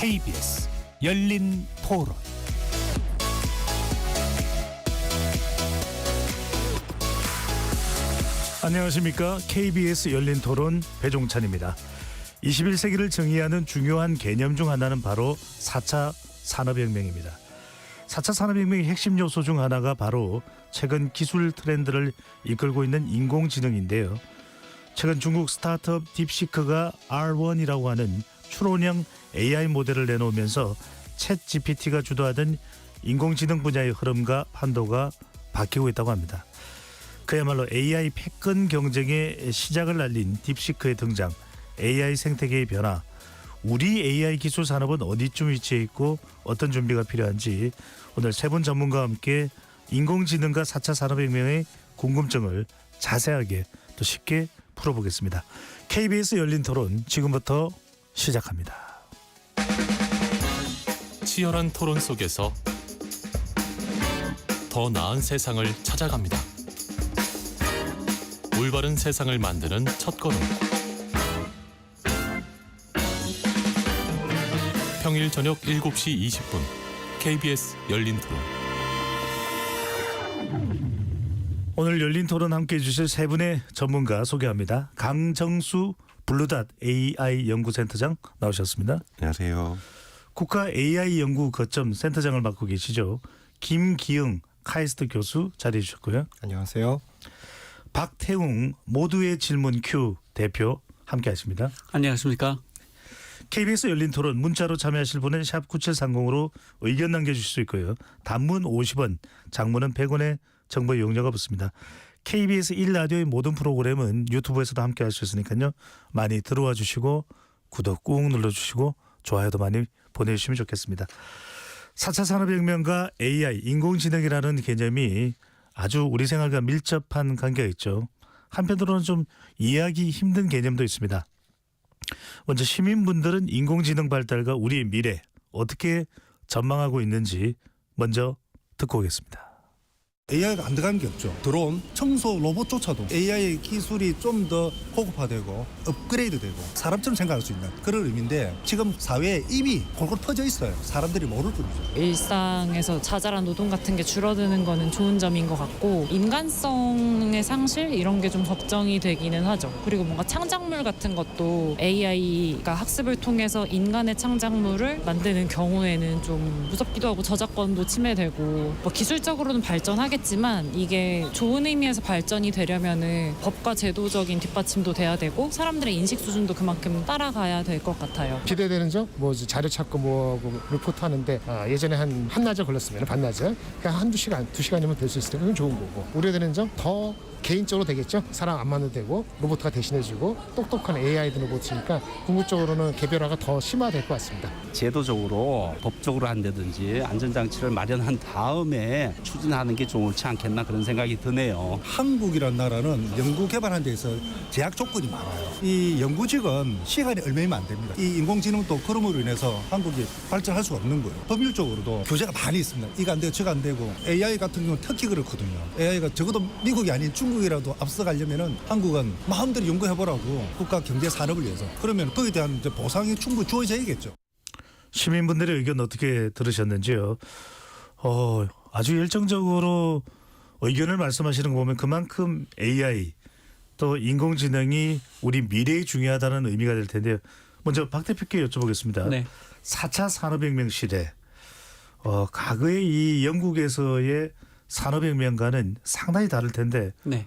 KBS 열린 토론. 안녕하십니까. KBS 열린 토론 배종찬입니다. 21세기를 정의하는 중요한 개념 중 하나는 바로 4차 산업혁명입니다. 4차 산업혁명의 핵심 요소 중 하나가 바로 최근 기술 트렌드를 이끌고 있는 인공지능인데요. 최근 중국 스타트업 딥시크가 R1이라고 하는 추론형 AI 모델을 내놓으면서 챗 GPT가 주도하던 인공지능 분야의 흐름과 판도가 바뀌고 있다고 합니다. 그야말로 AI 패권 경쟁의 시작을 알린 딥시크의 등장, AI 생태계의 변화, 우리 AI 기술 산업은 어디쯤 위치해 있고 어떤 준비가 필요한지 오늘 세 분 전문가와 함께 인공지능과 4차 산업혁명의 궁금증을 자세하게 또 쉽게 풀어보겠습니다. KBS 열린 토론 지금부터 시작합니다. 치열한 토론 속에서 더 나은 세상을 찾아갑니다. 올바른 세상을 만드는 첫걸음. 평일 저녁 7시 20분 KBS 열린 토론. 오늘 열린 토론 함께해 주실 세 분의 전문가 소개합니다. 강정수 블루닷 AI 연구센터장 나오셨습니다. 안녕하세요. 국가 AI 연구 거점 센터장을 맡고 계시죠. 김기흥 카이스트 교수 자리해 주셨고요. 안녕하세요. 박태웅 모두의 질문 Q 대표 함께하십니다. 안녕하십니까. KBS 열린 토론 문자로 참여하실 분은 샵 9730으로 의견 남겨주실 수 있고요. 단문 50원, 장문은 100원의 정보 이용료가 붙습니다. KBS 1라디오의 모든 프로그램은 유튜브에서도 함께할 수 있으니까요. 많이 들어와 주시고 구독 꾹 눌러주시고 좋아요도 많이 보내주시면 좋겠습니다. 4차 산업혁명과 AI, 인공지능이라는 개념이 아주 우리 생활과 밀접한 관계가 있죠. 한편으로는 좀 이해하기 힘든 개념도 있습니다. 먼저 시민분들은 인공지능 발달과 우리의 미래 어떻게 전망하고 있는지 먼저 듣고 오겠습니다. AI가 안 들어가는 게 없죠. 드론, 청소 로봇조차도 AI 기술이 좀 더 고급화되고 업그레이드되고 사람처럼 생각할 수 있는 그런 의미인데 지금 사회에 이미 골골 퍼져 있어요. 사람들이 모를 뿐이죠. 일상에서 자잘한 노동 같은 게 줄어드는 거는 좋은 점인 것 같고 인간성의 상실 이런 게 좀 걱정이 되기는 하죠. 그리고 뭔가 창작물 같은 것도 AI가 학습을 통해서 인간의 창작물을 만드는 경우에는 좀 무섭기도 하고 저작권도 침해되고 뭐 기술적으로는 발전하겠지만 이게 좋은 의미에서 발전이 되려면은 법과 제도적인 뒷받침도 돼야 되고 사람들의 인식 수준도 그만큼 따라가야 될 것 같아요. 기대되는 점, 뭐 자료 찾고 뭐 리포트 하는데 예전에 한나절 걸렸으면 반나절, 그러니까 한두 시간, 2시간이면 될 수 있으니까 그건 좋은 거고. 우려되는 점 더 개인적으로 되겠죠. 사람 안 만나도 되고 로봇가 대신해주고 똑똑한 AI도 로봇이니까 궁극적으로는 개별화가 더 심화될 것 같습니다. 제도적으로 법적으로 한다든지 안전장치를 마련한 다음에 추진하는 게 좋지 않겠나 그런 생각이 드네요. 한국이라는 나라는 연구 개발하는 데서 제약 조건이 많아요. 이 연구직은 시간이 얼마이면 안 됩니다. 이 인공지능도 그럼으로 인해서 한국이 발전할 수가 없는 거예요. 법률적으로도 규제가 많이 있습니다. 이거 안 되고 저거 안 되고 AI 같은 경우는 특히 그렇거든요. AI가 적어도 미국이 아닌 중국이라도 앞서가려면은 한국은 마음대로 연구해보라고 국가 경제 산업을 위해서 그러면 거기에 대한 이제 보상이 충분히 주어져야겠죠. 시민분들의 의견 어떻게 들으셨는지요? 아주 열정적으로 의견을 말씀하시는 거 보면 그만큼 AI 또 인공지능이 우리 미래에 중요하다는 의미가 될 텐데요. 먼저 박 대표께 여쭤보겠습니다. 네. 4차 산업혁명 시대 과거의 이 영국에서의 산업혁명과는 상당히 다를 텐데 네.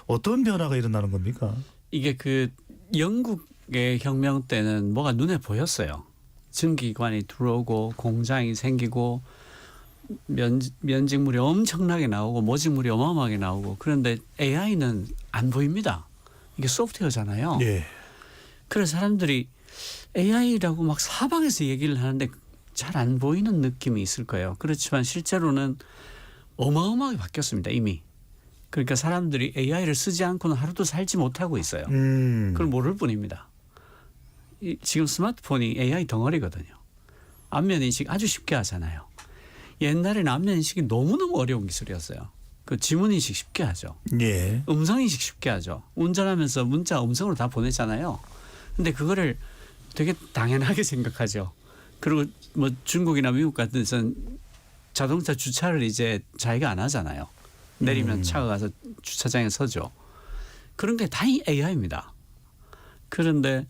어떤 변화가 일어나는 겁니까? 이게 그 영국의 혁명 때는 뭐가 눈에 보였어요. 전기관이 들어오고 공장이 생기고 면직물이 엄청나게 나오고 모직물이 어마어마하게 나오고 그런데 AI는 안 보입니다. 이게 소프트웨어잖아요. 예. 그래서 사람들이 AI라고 막 사방에서 얘기를 하는데 잘 안 보이는 느낌이 있을 거예요. 그렇지만 실제로는 어마어마하게 바뀌었습니다. 이미. 그러니까 사람들이 AI를 쓰지 않고는 하루도 살지 못하고 있어요. 그걸 모를 뿐입니다. 지금 스마트폰이 AI 덩어리거든요. 안면인식 아주 쉽게 하잖아요. 옛날에는 안면인식이 너무너무 어려운 기술이었어요. 그 지문인식 쉽게 하죠. 예. 음성인식 쉽게 하죠. 운전하면서 문자 음성으로 다 보내잖아요. 근데 그거를 되게 당연하게 생각하죠. 그리고 뭐 중국이나 미국 같은 데서는 자동차 주차를 이제 자기가 안 하잖아요. 내리면 차가 가서 주차장에 서죠. 그런 게 다 AI입니다. 그런데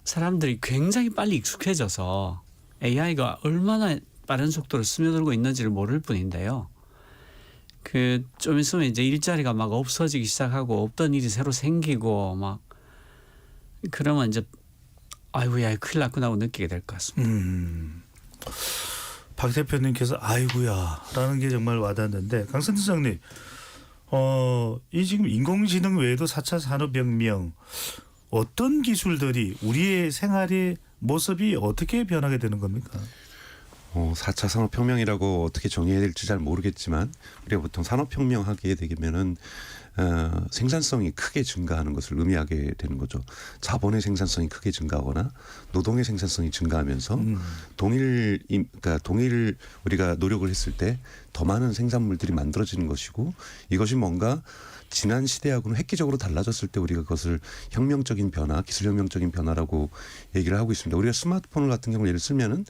사람들이 굉장히 빨리 익숙해져서 AI가 얼마나 빠른 속도로 스며들고 있는지를 모를 뿐인데요. 그 좀 있으면 이제 일자리가 막 없어지기 시작하고 없던 일이 새로 생기고 막 그러면 이제 아이고야 큰일 났구나 하고 느끼게 될 것 같습니다. 박 대표님께서 아이고야라는 게 정말 와닿는데 강선 팀장님, 이 지금 인공지능 외에도 4차 산업혁명 어떤 기술들이 우리의 생활의 모습이 어떻게 변하게 되는 겁니까? 4차 산업혁명이라고 어떻게 정의해야 될지 잘 모르겠지만 우리가 보통 산업혁명 하게 되면은 생산성이 크게 증가하는 것을 의미하게 되는 거죠. 자본의 생산성이 크게 증가하거나 노동의 생산성이 증가하면서 그러니까 동일 우리가 노력을 했을 때 더 많은 생산물들이 만들어지는 것이고 이것이 뭔가 지난 시대하고는 획기적으로 달라졌을 때 우리가 그것을 혁명적인 변화, 기술혁명적인 변화라고 얘기를 하고 있습니다. 우리가 스마트폰 같은 경우를 예를 들면은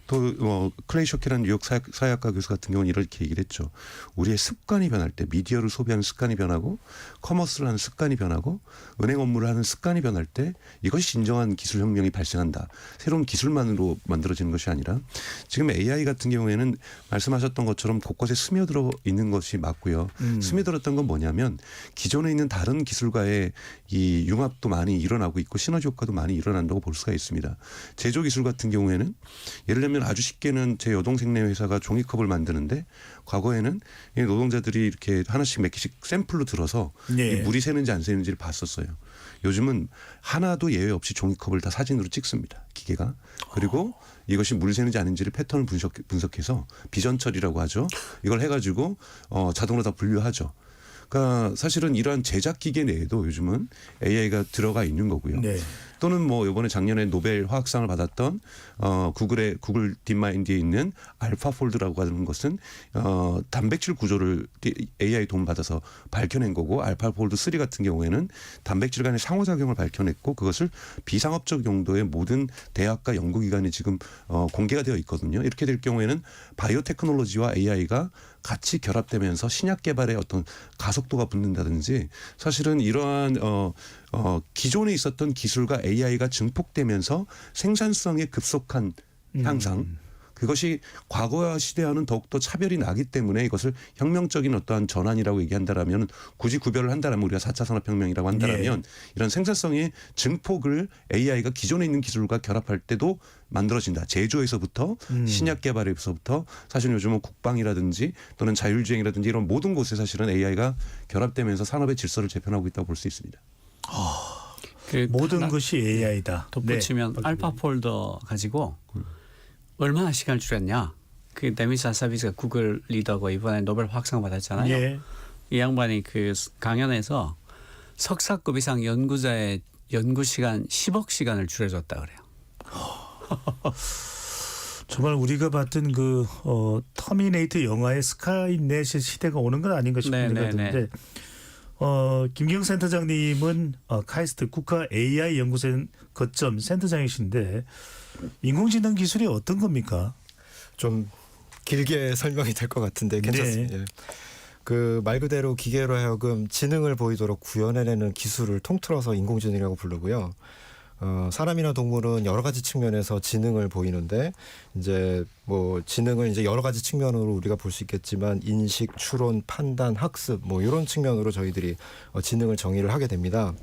또 클레이 쇼키라는 뉴욕 사회학과 교수 같은 경우는 이렇게 얘기를 했죠. 우리의 습관이 변할 때 미디어를 소비하는 습관이 변하고 커머스를 하는 습관이 변하고 은행 업무를 하는 습관이 변할 때 이것이 진정한 기술혁명이 발생한다. 새로운 기술만으로 만들어지는 것이 아니라 지금 AI 같은 경우에는 말씀하셨던 것처럼 곳곳에 스며들어 있는 것이 맞고요. 스며들었던 건 뭐냐면 기존에 있는 다른 기술과의 이 융합도 많이 일어나고 있고 시너지 효과도 많이 일어난다고 볼 수가 있습니다. 제조 기술 같은 경우에는 예를 들면 아주 쉽게는 제 여동생네 회사가 종이컵을 만드는데 과거에는 이 노동자들이 이렇게 하나씩 몇 개씩 샘플로 들어서 이 물이 새는지 안 새는지를 봤었어요. 요즘은 하나도 예외 없이 종이컵을 다 사진으로 찍습니다. 기계가. 그리고 이것이 물 새는지 아닌지를 패턴을 분석해서 비전 처리라고 하죠. 이걸 해가지고 자동으로 다 분류하죠. 그러니까 사실은 이러한 제작 기계 내에도 요즘은 AI가 들어가 있는 거고요. 네. 또는 뭐 이번에 작년에 노벨 화학상을 받았던 구글 딥마인드에 있는 알파폴드라고 하는 것은 단백질 구조를 AI 도움 받아서 밝혀낸 거고 알파폴드 3 같은 경우에는 단백질 간의 상호작용을 밝혀냈고 그것을 비상업적 용도의 모든 대학과 연구기관이 지금 공개가 되어 있거든요. 이렇게 될 경우에는 바이오테크놀로지와 AI가 같이 결합되면서 신약 개발에 어떤 가속도가 붙는다든지 사실은 이러한 기존에 있었던 기술과 AI가 증폭되면서 생산성의 급속한 향상 그것이 과거 시대와는 더욱더 차별이 나기 때문에 이것을 혁명적인 어떠한 전환이라고 얘기한다라면 굳이 구별을 한다라면 우리가 4차 산업혁명이라고 한다라면 이런 생산성의 증폭을 AI가 기존에 있는 기술과 결합할 때도 만들어진다. 제조에서부터 신약 개발에서부터 사실 요즘은 국방이라든지 또는 자율주행이라든지 이런 모든 곳에 사실은 AI가 결합되면서 산업의 질서를 재편하고 있다고 볼 수 있습니다. 그 모든 것이 AI다. 덧붙이면 네. 알파폴더 가지고 얼마나 시간을 줄였냐. 그 데미스 아사비스가 구글 리더고 이번에 노벨 화학상 받았잖아요. 예. 이 양반이 그 강연에서 석사급 이상 연구자의 연구 시간 10억 시간을 줄여줬다 그래요. 정말 우리가 봤던 그 터미네이터 영화의 스카이넷의 시대가 오는 건 아닌가 싶은 생각이 드는데 김기영 센터장님은 카이스트 국가 AI 연구센 거점 센터장이신데 인공지능 기술이 어떤 겁니까? 좀 길게 설명이 될 것 같은데 괜찮습니다. 네. 그 말 그대로 기계로 하여금 지능을 보이도록 구현해내는 기술을 통틀어서 인공지능이라고 부르고요. 사람이나 동물은 여러 가지 측면에서 지능을 보이는데 이제 뭐 지능을 이제 여러 가지 측면으로 우리가 볼 수 있겠지만 인식, 추론, 판단, 학습 뭐 이런 측면으로 저희들이 지능을 정의를 하게 됩니다.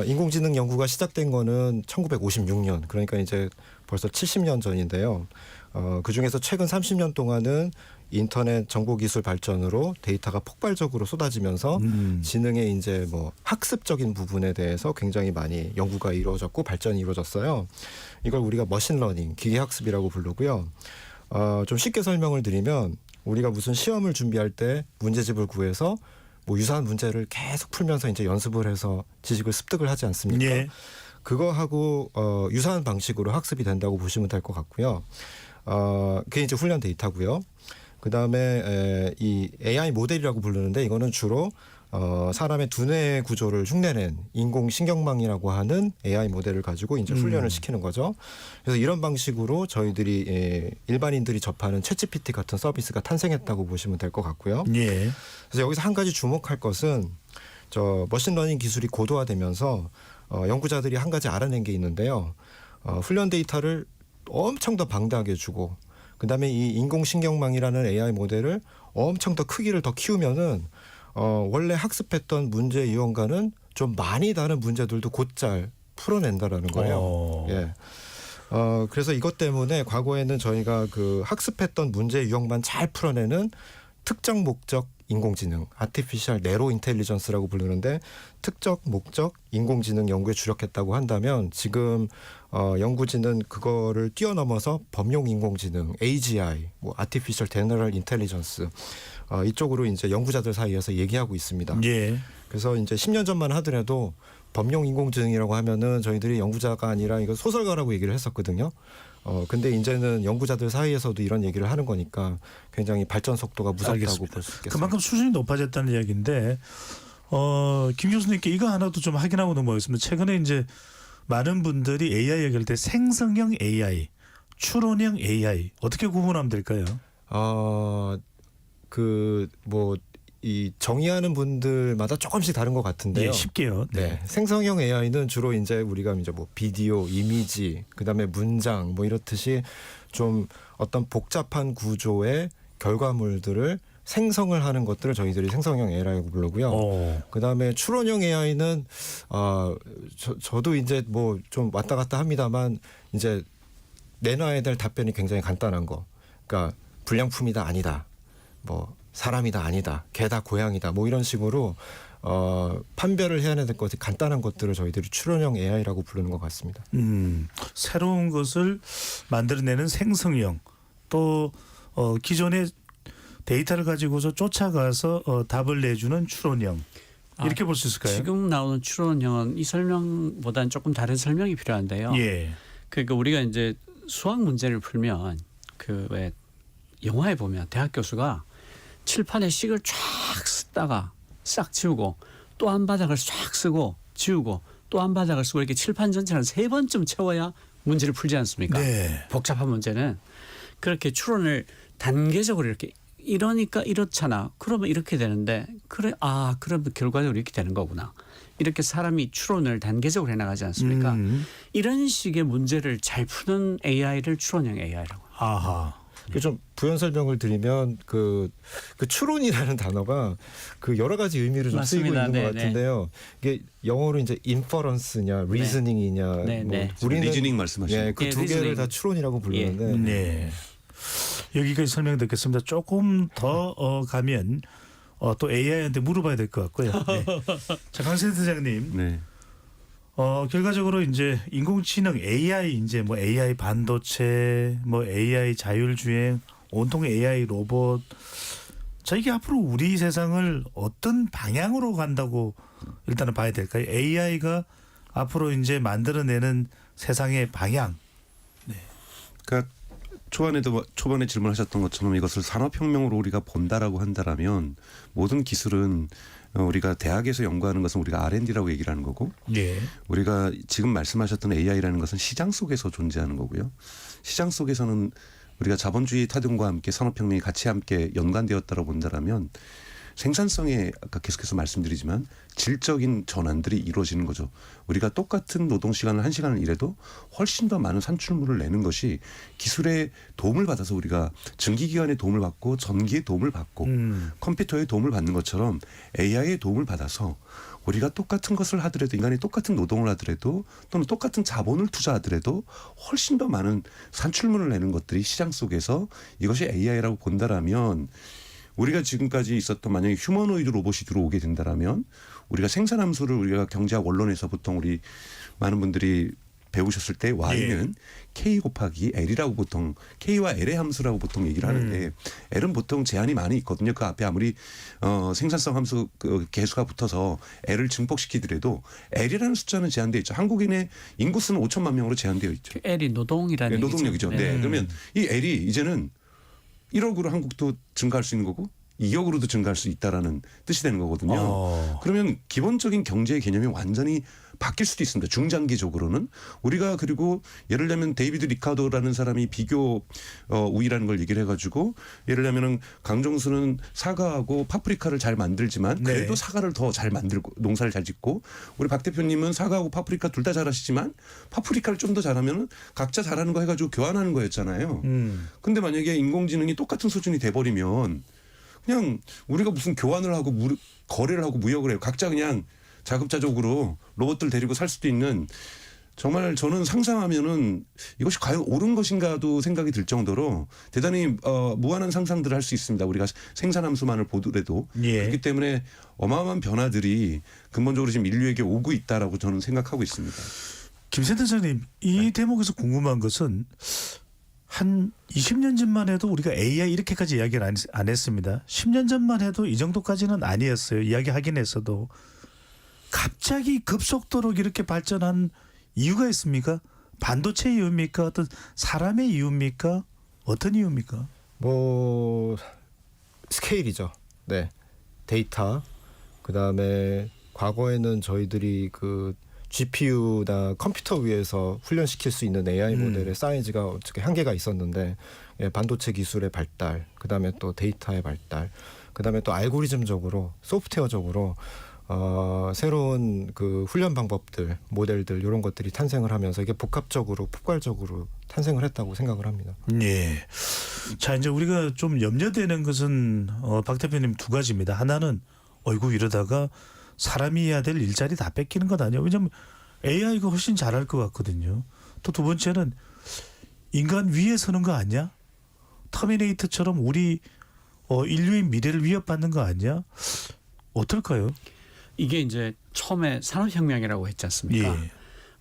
인공지능 연구가 시작된 거는 1956년 그러니까 이제 벌써 70년 전인데요. 그 중에서 최근 30년 동안은 인터넷 정보기술 발전으로 데이터가 폭발적으로 쏟아지면서 지능의 이제 뭐 학습적인 부분에 대해서 굉장히 많이 연구가 이루어졌고 발전이 이루어졌어요. 이걸 우리가 머신러닝, 기계학습이라고 부르고요. 좀 쉽게 설명을 드리면 우리가 무슨 시험을 준비할 때 문제집을 구해서 뭐 유사한 문제를 계속 풀면서 이제 연습을 해서 지식을 습득을 하지 않습니까? 예. 그거하고 유사한 방식으로 학습이 된다고 보시면 될 것 같고요. 그게 이제 훈련 데이터고요. 그 다음에 이 AI 모델이라고 부르는데 이거는 주로 사람의 두뇌 구조를 흉내낸 인공신경망이라고 하는 AI 모델을 가지고 이제 훈련을 시키는 거죠. 그래서 이런 방식으로 저희들이 일반인들이 접하는 챗GPT 같은 서비스가 탄생했다고 보시면 될 것 같고요. 예. 그래서 여기서 한 가지 주목할 것은 머신러닝 기술이 고도화되면서 연구자들이 한 가지 알아낸 게 있는데요. 훈련 데이터를 엄청 더 방대하게 주고 그다음에 이 인공신경망이라는 AI 모델을 엄청 더 크기를 더 키우면은 원래 학습했던 문제 유형과는 좀 많이 다른 문제들도 곧잘 풀어낸다라는 거예요. 예. 그래서 이것 때문에 과거에는 저희가 그 학습했던 문제 유형만 잘 풀어내는 특정 목적 인공지능, 아티피셜 네로 인텔리전스라고 부르는데 특정 목적 인공지능 연구에 주력했다고 한다면 지금 연구진은 그거를 뛰어넘어서 범용 인공지능, AGI, 뭐 아티피셜 제너럴 인텔리전스 이쪽으로 이제 연구자들 사이에서 얘기하고 있습니다. 예. 그래서 이제 10년 전만 하더라도 범용 인공지능이라고 하면은 저희들이 연구자가 아니라 이거 소설가라고 얘기를 했었거든요. 근데 이제는 연구자들 사이에서도 이런 얘기를 하는 거니까 굉장히 발전 속도가 무섭다고 볼 수 있겠습니다. 그만큼 수준이 높아졌다는 이야기인데 김 교수님께 이거 하나도 좀 확인하고 넘어가겠습니다. 최근에 이제 많은 분들이 AI 얘기할 때 생성형 AI, 추론형 AI 어떻게 구분하면 될까요? 이 정의하는 분들마다 조금씩 다른 것 같은데요. 예, 쉽게요. 네. 생성형 AI는 주로 이제 우리가 이제 뭐 비디오, 이미지, 그다음에 문장 뭐 이렇듯이 좀 어떤 복잡한 구조의 결과물들을 생성을 하는 것들을 저희들이 생성형 AI라고 부르고요. 그다음에 추론형 AI는 저도 이제 뭐 좀 왔다 갔다 합니다만 이제 내놔야 될 답변이 굉장히 간단한 거. 그러니까 불량품이다 아니다. 뭐 사람이다 아니다. 개다 고양이다. 뭐 이런 식으로 판별을 해야 될 것이 간단한 것들을 저희들이 추론형 AI라고 부르는 것 같습니다. 새로운 것을 만들어내는 생성형 또 기존의 데이터를 가지고서 쫓아가서 답을 내주는 추론형 이렇게 볼 수 있을까요? 지금 나오는 추론형은 이 설명보다는 조금 다른 설명이 필요한데요. 예. 그러니까 우리가 이제 수학 문제를 풀면 그 왜 영화에 보면 대학 교수가 칠판에 식을 쫙 쓰다가 싹 지우고 또 한 바닥을 쫙 쓰고 지우고 또 한 바닥을 쓰고 이렇게 칠판 전체를 3번쯤 채워야 문제를 풀지 않습니까? 네. 복잡한 문제는 그렇게 추론을 단계적으로 이렇게 이러니까 이렇잖아. 그러면 이렇게 되는데 그래 그러면 결과적으로 이렇게 되는 거구나. 이렇게 사람이 추론을 단계적으로 해나가지 않습니까? 이런 식의 문제를 잘 푸는 AI를 추론형 AI라고. 아하. 좀 부연 설명을 드리면 그 추론이라는 단어가 그 여러 가지 의미로 좀 쓰이고 맞습니다. 있는 것 네, 같은데요. 이게 영어로 이제 인퍼런스냐, 리즈닝이냐, 네, 뭐 네. 우리는 리즈닝 말씀하시는 그 두 개를 다 추론이라고 부르는데 네. 여기까지 설명 듣겠습니다. 조금 더 가면 또 AI한테 물어봐야 될 것 같고요. 네. 자, 강 센터장님. 네. 결과적으로 이제 인공지능 AI 이제 뭐 AI 반도체, 뭐 AI 자율주행, 온통 AI 로봇. 자, 이게 앞으로 우리 세상을 어떤 방향으로 간다고 일단은 봐야 될까요? AI가 앞으로 이제 만들어내는 세상의 방향. 그러니까 초반에 질문하셨던 것처럼 이것을 산업혁명으로 우리가 본다라고 한다라면 모든 기술은 우리가 대학에서 연구하는 것은 우리가 R&D라고 얘기를 하는 거고 예. 우리가 지금 말씀하셨던 AI라는 것은 시장 속에서 존재하는 거고요. 시장 속에서는 우리가 자본주의 타등과 함께 산업혁명이 같이 함께 연관되었다고 본다라면 생산성에 아까 계속해서 말씀드리지만 질적인 전환들이 이루어지는 거죠. 우리가 똑같은 노동시간을 1시간을 일해도 훨씬 더 많은 산출물을 내는 것이 기술의 도움을 받아서 우리가 증기기관의 도움을 받고 전기의 도움을 받고 컴퓨터의 도움을 받는 것처럼 AI의 도움을 받아서 우리가 똑같은 것을 하더라도 인간이 똑같은 노동을 하더라도 또는 똑같은 자본을 투자하더라도 훨씬 더 많은 산출물을 내는 것들이 시장 속에서 이것이 AI라고 본다라면 우리가 지금까지 있었던 만약에 휴머노이드 로봇이 들어오게 된다라면 우리가 생산함수를 우리가 경제학 원론에서 보통 우리 많은 분들이 배우셨을 때 Y는 K 곱하기 L이라고 보통 K와 L의 함수라고 보통 얘기를 하는데 L은 보통 제한이 많이 있거든요. 그 앞에 아무리 생산성 함수 그 개수가 붙어서 L을 증폭시키더라도 L이라는 숫자는 제한되어 있죠. 한국인의 인구수는 5천만 명으로 제한되어 있죠. L이 노동이라는 네, 노동력이죠. 얘기죠. 네. 그러면 이 L이 이제는 1억으로 한국도 증가할 수 있는 거고 2억으로도 증가할 수 있다라는 뜻이 되는 거거든요. 그러면 기본적인 경제의 개념이 완전히 바뀔 수도 있습니다. 중장기적으로는. 우리가 그리고 예를 들면 데이비드 리카도라는 사람이 비교 우위라는 걸 얘기를 해가지고 예를 들면은 강정수는 사과하고 파프리카를 잘 만들지만 그래도 사과를 더 잘 만들고 농사를 잘 짓고 우리 박 대표님은 사과하고 파프리카 둘 다 잘하시지만 파프리카를 좀 더 잘하면은 각자 잘하는 거 해가지고 교환하는 거였잖아요. 근데 만약에 인공지능이 똑같은 수준이 돼버리면 그냥 우리가 무슨 교환을 하고 거래를 하고 무역을 해요. 각자 그냥 자급자족으로 로봇들 데리고 살 수도 있는 정말 저는 상상하면은 이것이 과연 옳은 것인가도 생각이 들 정도로 대단히 무한한 상상들을 할 수 있습니다. 우리가 생산함수만을 보더라도 그렇기 때문에 어마어마한 변화들이 근본적으로 지금 인류에게 오고 있다라고 저는 생각하고 있습니다. 김센태 선생님, 이 대목에서 궁금한 것은 한 20년 전만 해도 우리가 AI 이렇게까지 이야기를 안 했습니다. 10년 전만 해도 이 정도까지는 아니었어요. 이야기하긴 했어도. 갑자기 급속도로 이렇게 발전한 이유가 있습니까? 반도체 이유입니까? 어떤 사람의 이유입니까? 어떤 이유입니까? 뭐 스케일이죠. 네, 데이터. 그다음에 과거에는 저희들이 그 GPU나 컴퓨터 위에서 훈련시킬 수 있는 AI 모델의 사이즈가 어떻게 한계가 있었는데 반도체 기술의 발달, 그다음에 또 데이터의 발달, 그다음에 또 알고리즘적으로 소프트웨어적으로 새로운 그 훈련 방법들, 모델들 이런 것들이 탄생을 하면서 이게 복합적으로 폭발적으로 탄생을 했다고 생각을 합니다. 예. 자, 이제 우리가 좀 염려되는 것은 박 대표님 두 가지입니다. 하나는 어이구 이러다가 사람이 해야 될 일자리 다 뺏기는 것 아니야. 왜냐하면 AI가 훨씬 잘할 것 같거든요. 또 두 번째는 인간 위에 서는 거 아니야? 터미네이터처럼 우리 인류의 미래를 위협받는 거 아니야? 어떨까요? 이게 이제 처음에 산업혁명이라고 했지 않습니까? 예.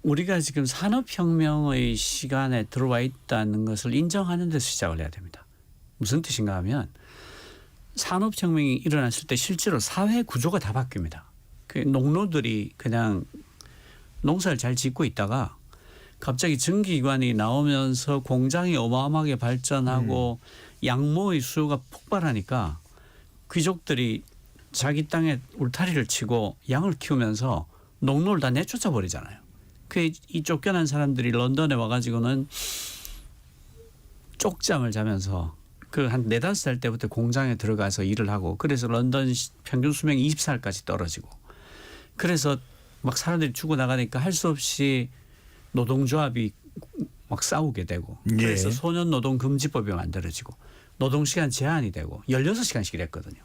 우리가 지금 산업혁명의 시간에 들어와 있다는 것을 인정하는 데서 시작을 해야 됩니다. 무슨 뜻인가 하면 산업혁명이 일어났을 때 실제로 사회 구조가 다 바뀝니다. 그 농노들이 그냥 농사를 잘 짓고 있다가 갑자기 전기기관이 나오면서 공장이 어마어마하게 발전하고 양모의 수요가 폭발하니까 귀족들이 자기 땅에 울타리를 치고 양을 키우면서 농노를 다 내쫓아 버리잖아요. 이 쫓겨난 사람들이 런던에 와가지고는 쪽잠을 자면서 그 한 4-5살 때부터 공장에 들어가서 일을 하고 그래서 런던 평균 수명이 20살까지 떨어지고 그래서 막 사람들이 죽어나가니까 할 수 없이 노동조합이 막 싸우게 되고 그래서 소년노동금지법이 만들어지고 노동시간 제한이 되고 16시간씩 일했거든요.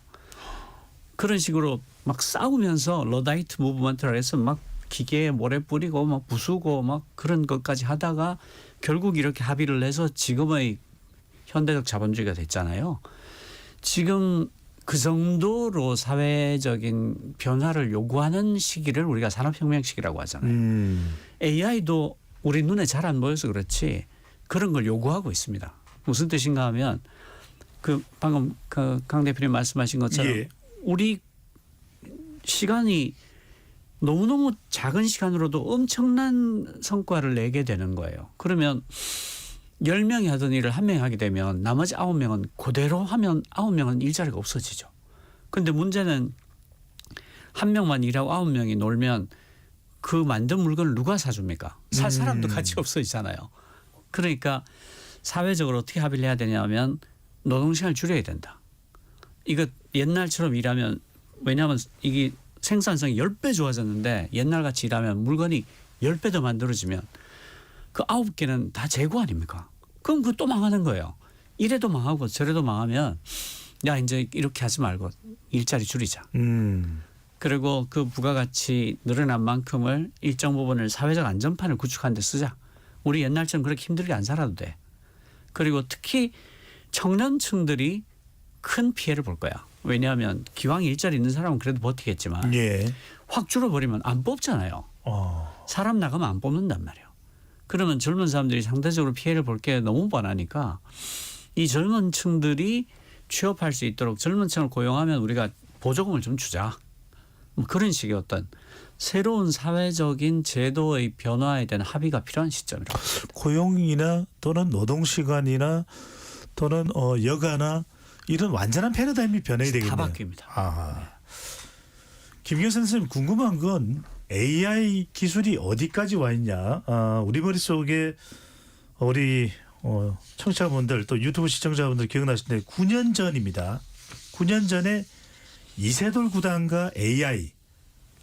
그런 식으로 막 싸우면서 러다이트 무브먼트라 해서 막 기계에 모래 뿌리고 막 부수고 막 그런 것까지 하다가 결국 이렇게 합의를 해서 지금의 현대적 자본주의가 됐잖아요. 지금 그 정도로 사회적인 변화를 요구하는 시기를 우리가 산업혁명 시기라고 하잖아요. AI도 우리 눈에 잘 안 보여서 그렇지 그런 걸 요구하고 있습니다. 무슨 뜻인가 하면 그 방금 그 강 대표님 말씀하신 것처럼 우리 시간이 너무너무 작은 시간으로도 엄청난 성과를 내게 되는 거예요. 그러면 10명이 하던 일을 1명이 하게 되면 나머지 9명은 그대로 하면 9명은 일자리가 없어지죠. 그런데 문제는 1명만 일하고 9명이 놀면 그 만든 물건을 누가 사줍니까? 살 사람도 같이 없어지잖아요. 그러니까 사회적으로 어떻게 합의를 해야 되냐면 노동시간을 줄여야 된다. 이거 옛날처럼 일하면 왜냐하면 이게 생산성이 10배 좋아졌는데 옛날같이 일하면 물건이 10배 더 만들어지면 그 9개는 다 재고 아닙니까? 그럼 그 또 망하는 거예요. 이래도 망하고 저래도 망하면 야 이제 이렇게 하지 말고 일자리 줄이자. 그리고 그 부가가치 늘어난 만큼을 일정 부분을 사회적 안전판을 구축하는 데 쓰자. 우리 옛날처럼 그렇게 힘들게 안 살아도 돼. 그리고 특히 청년층들이 큰 피해를 볼 거야. 왜냐하면 기왕 일자리 있는 사람은 그래도 버티겠지만 확 줄어버리면 안 뽑잖아요. 사람 나가면 안 뽑는단 말이에요. 그러면 젊은 사람들이 상대적으로 피해를 볼 게 너무 뻔하니까 이 젊은 층들이 취업할 수 있도록 젊은 층을 고용하면 우리가 보조금을 좀 주자. 뭐 그런 식의 어떤 새로운 사회적인 제도의 변화에 대한 합의가 필요한 시점이라고 봅니다. 고용이나 또는 노동시간이나 또는 여가나 이런 완전한 패러다임이 변해야 되겠네요. 다 바뀝니다. 아. 김경선 선생님 궁금한 건 AI 기술이 어디까지 와 있냐. 우리 머릿속에 우리 청취자분들 또 유튜브 시청자분들 기억나실 텐데 9년 전입니다. 9년 전에 이세돌 구단과 AI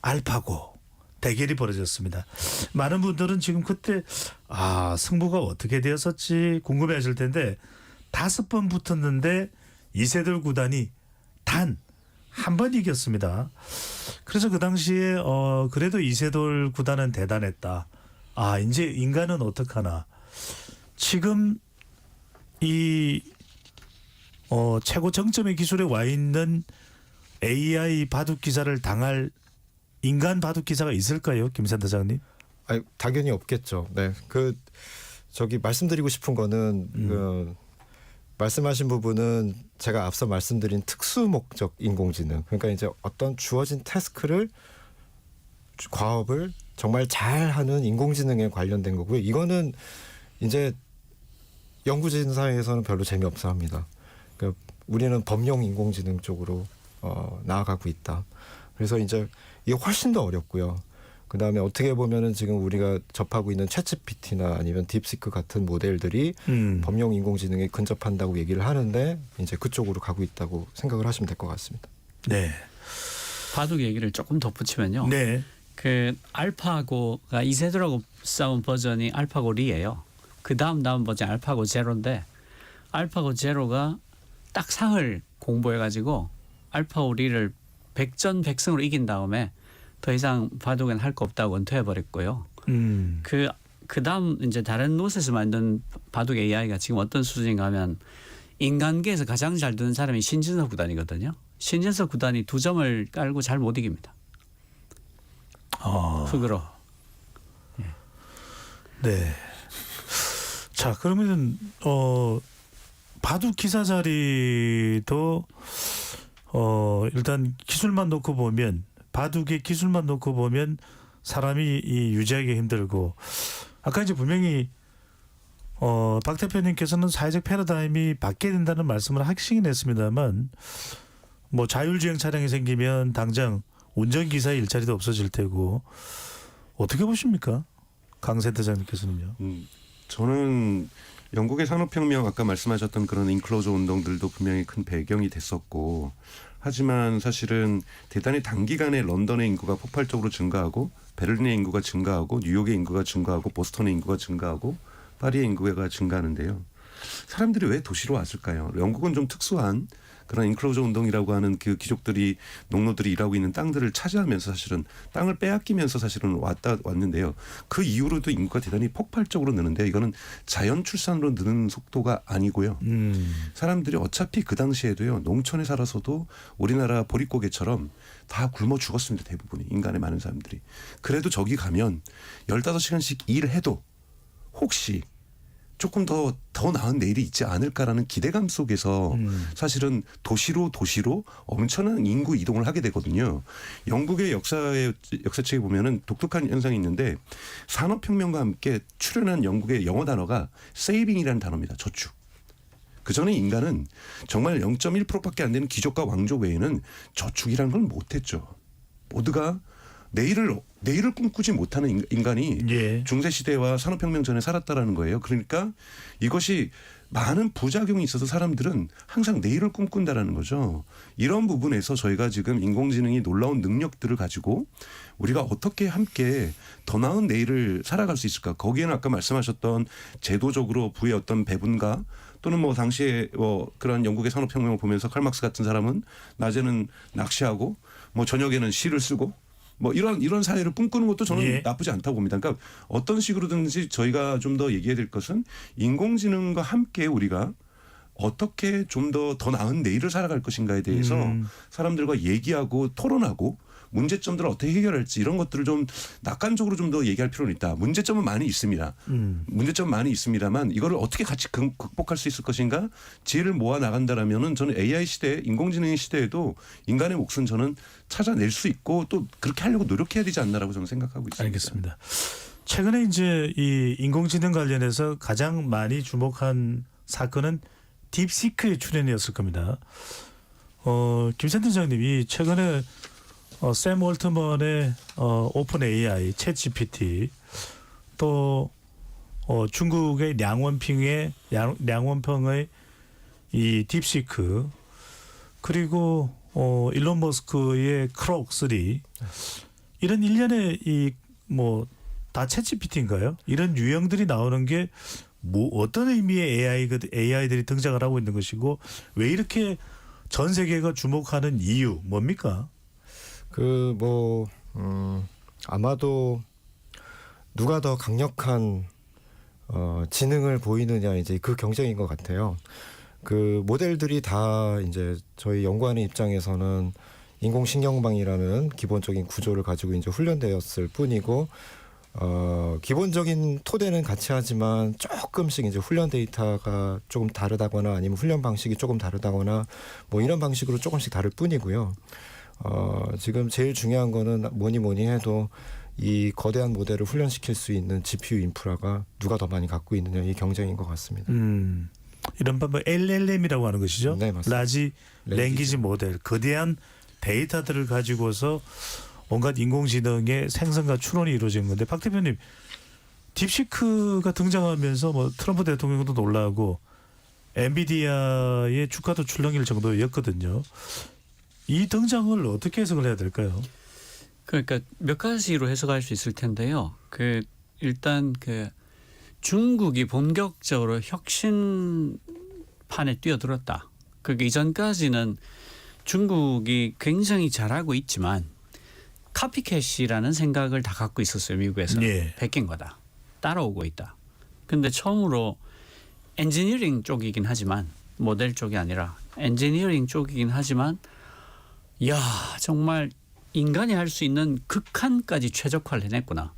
알파고 대결이 벌어졌습니다. 많은 분들은 지금 그때 승부가 어떻게 되었었지 궁금해하실 텐데 5번 붙었는데 이세돌 구단이 단 한 번 이겼습니다. 그래서 그 당시에 그래도 이세돌 구단은 대단했다. 이제 인간은 어떡하나. 지금 이 최고 정점의 기술에 와 있는 AI 바둑 기사를 당할 인간 바둑 기사가 있을까요, 김 센터장님? 당연히 없겠죠. 네, 저기 말씀드리고 싶은 거는 말씀하신 부분은 제가 앞서 말씀드린 특수 목적 인공지능. 그러니까 이제 어떤 주어진 태스크를 과업을 정말 잘하는 인공지능에 관련된 거고요. 이거는 이제 연구진사에서는 별로 재미없어 합니다. 그러니까 우리는 범용 인공지능 쪽으로 나아가고 있다. 그래서 이제 이게 훨씬 더 어렵고요. 그다음에 어떻게 보면은 지금 우리가 접하고 있는 챗GPT나 아니면 딥시크 같은 모델들이 범용 인공지능에 근접한다고 얘기를 하는데 이제 그쪽으로 가고 있다고 생각을 하시면 될 것 같습니다. 네. 바둑 얘기를 조금 덧붙이면요. 네. 그 알파고가 이세돌하고 싸운 버전이 알파고 리예요. 그 다음 버전 알파고 제로인데 알파고 제로가 딱 상을 공부해가지고 알파고 리를 100전 100승으로 이긴 다음에 더 이상 바둑엔 할 거 없다고 은퇴해버렸고요. 그 다음 이제 다른 노스에서 만든 바둑 AI가 지금 어떤 수준인가 하면 인간계에서 가장 잘 두는 사람이 신진석 구단이거든요. 신진석 구단이 2점을 깔고 잘 못 이깁니다. 흙으로. 네. 자, 그러면 바둑 기사 자리도 일단 기술만 놓고 보면 바둑의 기술만 놓고 보면 사람이 유지하기 힘들고 아까 이제 분명히 박 대표님께서는 사회적 패러다임이 바뀌어야 된다는 말씀을 하시긴 했습니다만 뭐 자율주행 차량이 생기면 당장 운전기사의 일자리도 없어질 테고 어떻게 보십니까? 강 센터장님께서는요. 저는 영국의 산업혁명 아까 말씀하셨던 그런 인클로저 운동들도 분명히 큰 배경이 됐었고 하지만 사실은 대단히 단기간에 런던의 인구가 폭발적으로 증가하고 베를린의 인구가 증가하고 뉴욕의 인구가 증가하고 보스턴의 인구가 증가하고 파리의 인구가 증가하는데요. 사람들이 왜 도시로 왔을까요? 영국은 좀 특수한 그런 인클로저 운동이라고 하는 그 귀족들이 농노들이 일하고 있는 땅들을 차지하면서 사실은 땅을 빼앗기면서 사실은 왔는데요. 그 이후로도 인구가 대단히 폭발적으로 느는데 이거는 자연 출산으로 느는 속도가 아니고요. 사람들이 어차피 그 당시에도요. 농촌에 살아서도 우리나라 보릿고개처럼 다 굶어 죽었습니다. 대부분이 인간의 많은 사람들이. 그래도 저기 가면 15시간씩 일해도 혹시 조금 더 나은 내일이 있지 않을까라는 기대감 속에서 사실은 도시로 엄청난 인구 이동을 하게 되거든요. 영국의 역사책에 보면은 독특한 현상이 있는데 산업혁명과 함께 출현한 영국의 영어 단어가 saving이라는 단어입니다. 저축. 그전에 인간은 정말 0.1%밖에 안 되는 귀족과 왕족 외에는 저축이라는 걸 못했죠. 모두가 내일을 꿈꾸지 못하는 인간이 중세시대와 산업혁명 전에 살았다라는 거예요. 그러니까 이것이 많은 부작용이 있어서 사람들은 항상 내일을 꿈꾼다라는 거죠. 이런 부분에서 저희가 지금 인공지능이 놀라운 능력들을 가지고 우리가 어떻게 함께 더 나은 내일을 살아갈 수 있을까. 거기에는 아까 말씀하셨던 제도적으로 부의 어떤 배분과 또는 뭐 당시에 그런 영국의 산업혁명을 보면서 칼막스 같은 사람은 낮에는 낚시하고 뭐 저녁에는 시를 쓰고 뭐 이런 사회를 꿈꾸는 것도 저는 나쁘지 않다고 봅니다. 그러니까 어떤 식으로든지 저희가 좀 더 얘기해야 될 것은 인공지능과 함께 우리가 어떻게 좀 더 나은 내일을 살아갈 것인가에 대해서 사람들과 얘기하고 토론하고 문제점들을 어떻게 해결할지 이런 것들을 좀 낙관적으로 좀 더 얘기할 필요는 있다. 문제점은 많이 있습니다. 문제점은 많이 있습니다만 이거를 어떻게 같이 극복할 수 있을 것인가 지혜를 모아 나간다라면은 저는 AI 시대, 인공지능의 시대에도 인간의 몫은 저는 찾아낼 수 있고 또 그렇게 하려고 노력해야 되지 않나라고 저는 생각하고 있습니다. 알겠습니다. 최근에 이제 이 인공지능 관련해서 가장 많이 주목한 사건은 딥시크의 출연이었을 겁니다. 김 센터장님이 최근에 샘 월트먼의 오픈 AI, 챗 GPT 또 중국의 량원핑의 이 딥시크 그리고 일론 머스크의 크록 3 이런 일련의 이 뭐 다 챗 GPT인가요? 이런 유형들이 나오는 게 뭐 어떤 의미의 AI들이 등장을 하고 있는 것이고 왜 이렇게 전 세계가 주목하는 이유 뭡니까? 아마도 누가 더 강력한 지능을 보이느냐 이제 그 경쟁인 것 같아요. 그 모델들이 다 이제 저희 연구하는 입장에서는 인공신경망이라는 기본적인 구조를 가지고 이제 훈련되었을 뿐이고 기본적인 토대는 같이 하지만 조금씩 이제 훈련 데이터가 조금 다르다거나 아니면 훈련 방식이 조금 다르다거나 뭐 이런 방식으로 조금씩 다를 뿐이고요. 지금 제일 중요한 거는 뭐니 해도 이 거대한 모델을 훈련시킬 수 있는 GPU 인프라가 누가 더 많이 갖고 있느냐 이 경쟁인 것 같습니다. 이런 뭐 LLM이라고 하는 것이죠. 네, 맞습니다. 라지 랭귀지 모델, 거대한 데이터들을 가지고서 온갖 인공지능의 생성과 추론이 이루어진 건데 박 대표님 딥시크가 등장하면서 뭐 트럼프 대통령도 놀라고 엔비디아의 주가도 출렁일 정도였거든요. 이 등장을 어떻게 해석을 해야 될까요? 그러니까 몇 가지로 해석할 수 있을 텐데요. 일단 중국이 본격적으로 혁신판에 뛰어들었다. 그러니까 이전까지는 중국이 굉장히 잘하고 있지만 카피캣이라는 생각을 다 갖고 있었어요. 미국에서. 예. 베낀 거다. 따라오고 있다. 근데 처음으로 엔지니어링 쪽이긴 하지만 모델 쪽이 아니라 엔지니어링 쪽이긴 하지만 야 정말 인간이 할 수 있는 극한까지 최적화를 해냈구나.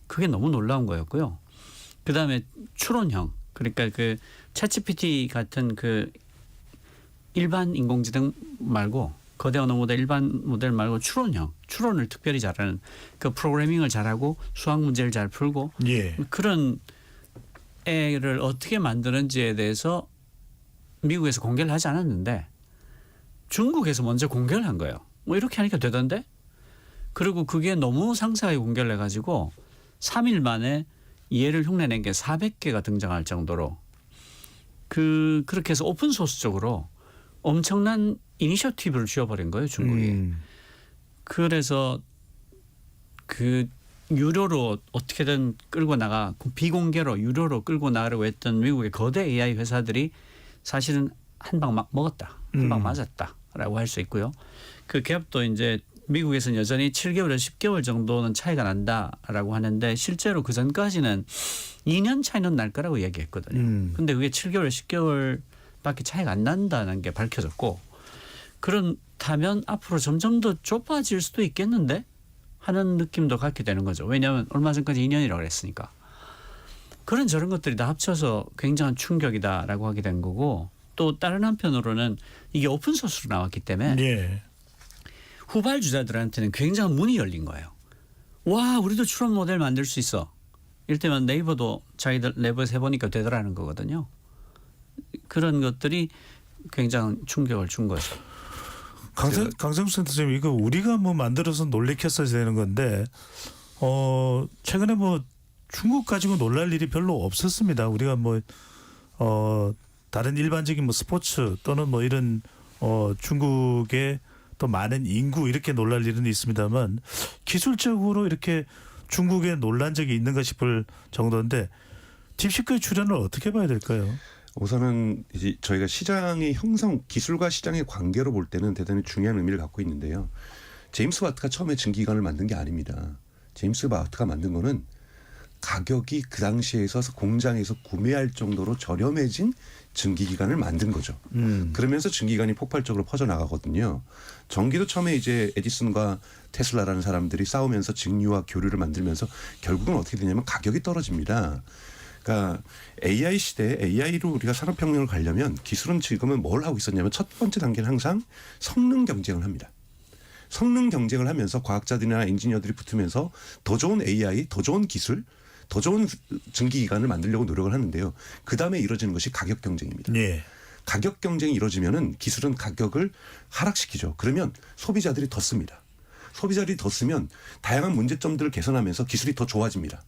그게 너무 놀라운 거였고요. 그다음에 추론형 그러니까 챗GPT 같은 일반 인공지능 말고 거대 언어 모델 일반 모델 말고 추론을 특별히 잘하는 프로그래밍을 잘하고 수학 문제를 잘 풀고 예. 그런 애를 어떻게 만드는지에 대해서 미국에서 공개를 하지 않았는데 중국에서 먼저 공개를 한 거예요. 뭐 이렇게 하니까 되던데? 그리고 그게 너무 상세하게 공개를 해가지고 3일 만에 얘를 흉내낸 게 400개가 등장할 정도로 그렇게 해서 오픈소스적으로 엄청난 이니셔티브를 쥐어버린 거예요, 중국이. 그래서 유료로 어떻게든 끌고 나가 비공개로 유료로 끌고 나가려고 했던 미국의 거대 AI 회사들이 사실은 한 방 먹었다. 한 방 맞았다라고 할 수 있고요. 그 갭도 이제 미국에서는 여전히 7개월에서 10개월 정도는 차이가 난다라고 하는데 실제로 그 전까지는 2년 차이는 날 거라고 얘기했거든요. 근데 그게 7개월, 10개월밖에 차이가 안 난다는 게 밝혀졌고 그렇다면 앞으로 점점 더 좁아질 수도 있겠는데 하는 느낌도 갖게 되는 거죠. 왜냐하면 얼마 전까지 2년이라고 그랬으니까. 저런 것들이 다 합쳐서 굉장한 충격이다라고 하게 된 거고 또 다른 한편으로는 이게 오픈소스로 나왔기 때문에 예. 후발주자들한테는 굉장한 문이 열린 거예요. 와 우리도 추론 모델 만들 수 있어. 이를테면 네이버도 자기들 내부에서 해보니까 되더라는 거거든요. 그런 것들이 굉장한 충격을 준 거죠. 강성수 센터장님 이거 우리가 뭐 만들어서 놀래켰어야 되는 건데 최근에 뭐 중국 가지고 놀랄 일이 별로 없었습니다. 우리가 다른 일반적인 스포츠 또는 이런 중국의 또 많은 인구 이렇게 놀랄 일은 있습니다만 기술적으로 이렇게 중국에 놀란 적이 있는가 싶을 정도인데 딥시크의 출현을 어떻게 봐야 될까요? 우선은 이제 저희가 시장의 형성, 기술과 시장의 관계로 볼 때는 대단히 중요한 의미를 갖고 있는데요. 제임스 와트가 처음에 증기기관을 만든 게 아닙니다. 제임스 와트가 만든 거는 가격이 그 당시에서 공장에서 구매할 정도로 저렴해진 증기기관을 만든 거죠. 그러면서 증기기관이 폭발적으로 퍼져나가거든요. 전기도 처음에 이제 에디슨과 테슬라라는 사람들이 싸우면서 직류와 교류를 만들면서 결국은 어떻게 되냐면 가격이 떨어집니다. 그러니까 AI 시대에 AI로 우리가 산업혁명을 가려면 기술은 지금은 뭘 하고 있었냐면 첫 번째 단계는 항상 성능 경쟁을 합니다. 성능 경쟁을 하면서 과학자들이나 엔지니어들이 붙으면서 더 좋은 AI, 더 좋은 기술, 더 좋은 증기기관을 만들려고 노력을 하는데요. 그다음에 이루어지는 것이 가격 경쟁입니다. 네. 가격 경쟁이 이루어지면은 기술은 가격을 하락시키죠. 그러면 소비자들이 더 씁니다. 소비자들이 더 쓰면 다양한 문제점들을 개선하면서 기술이 더 좋아집니다.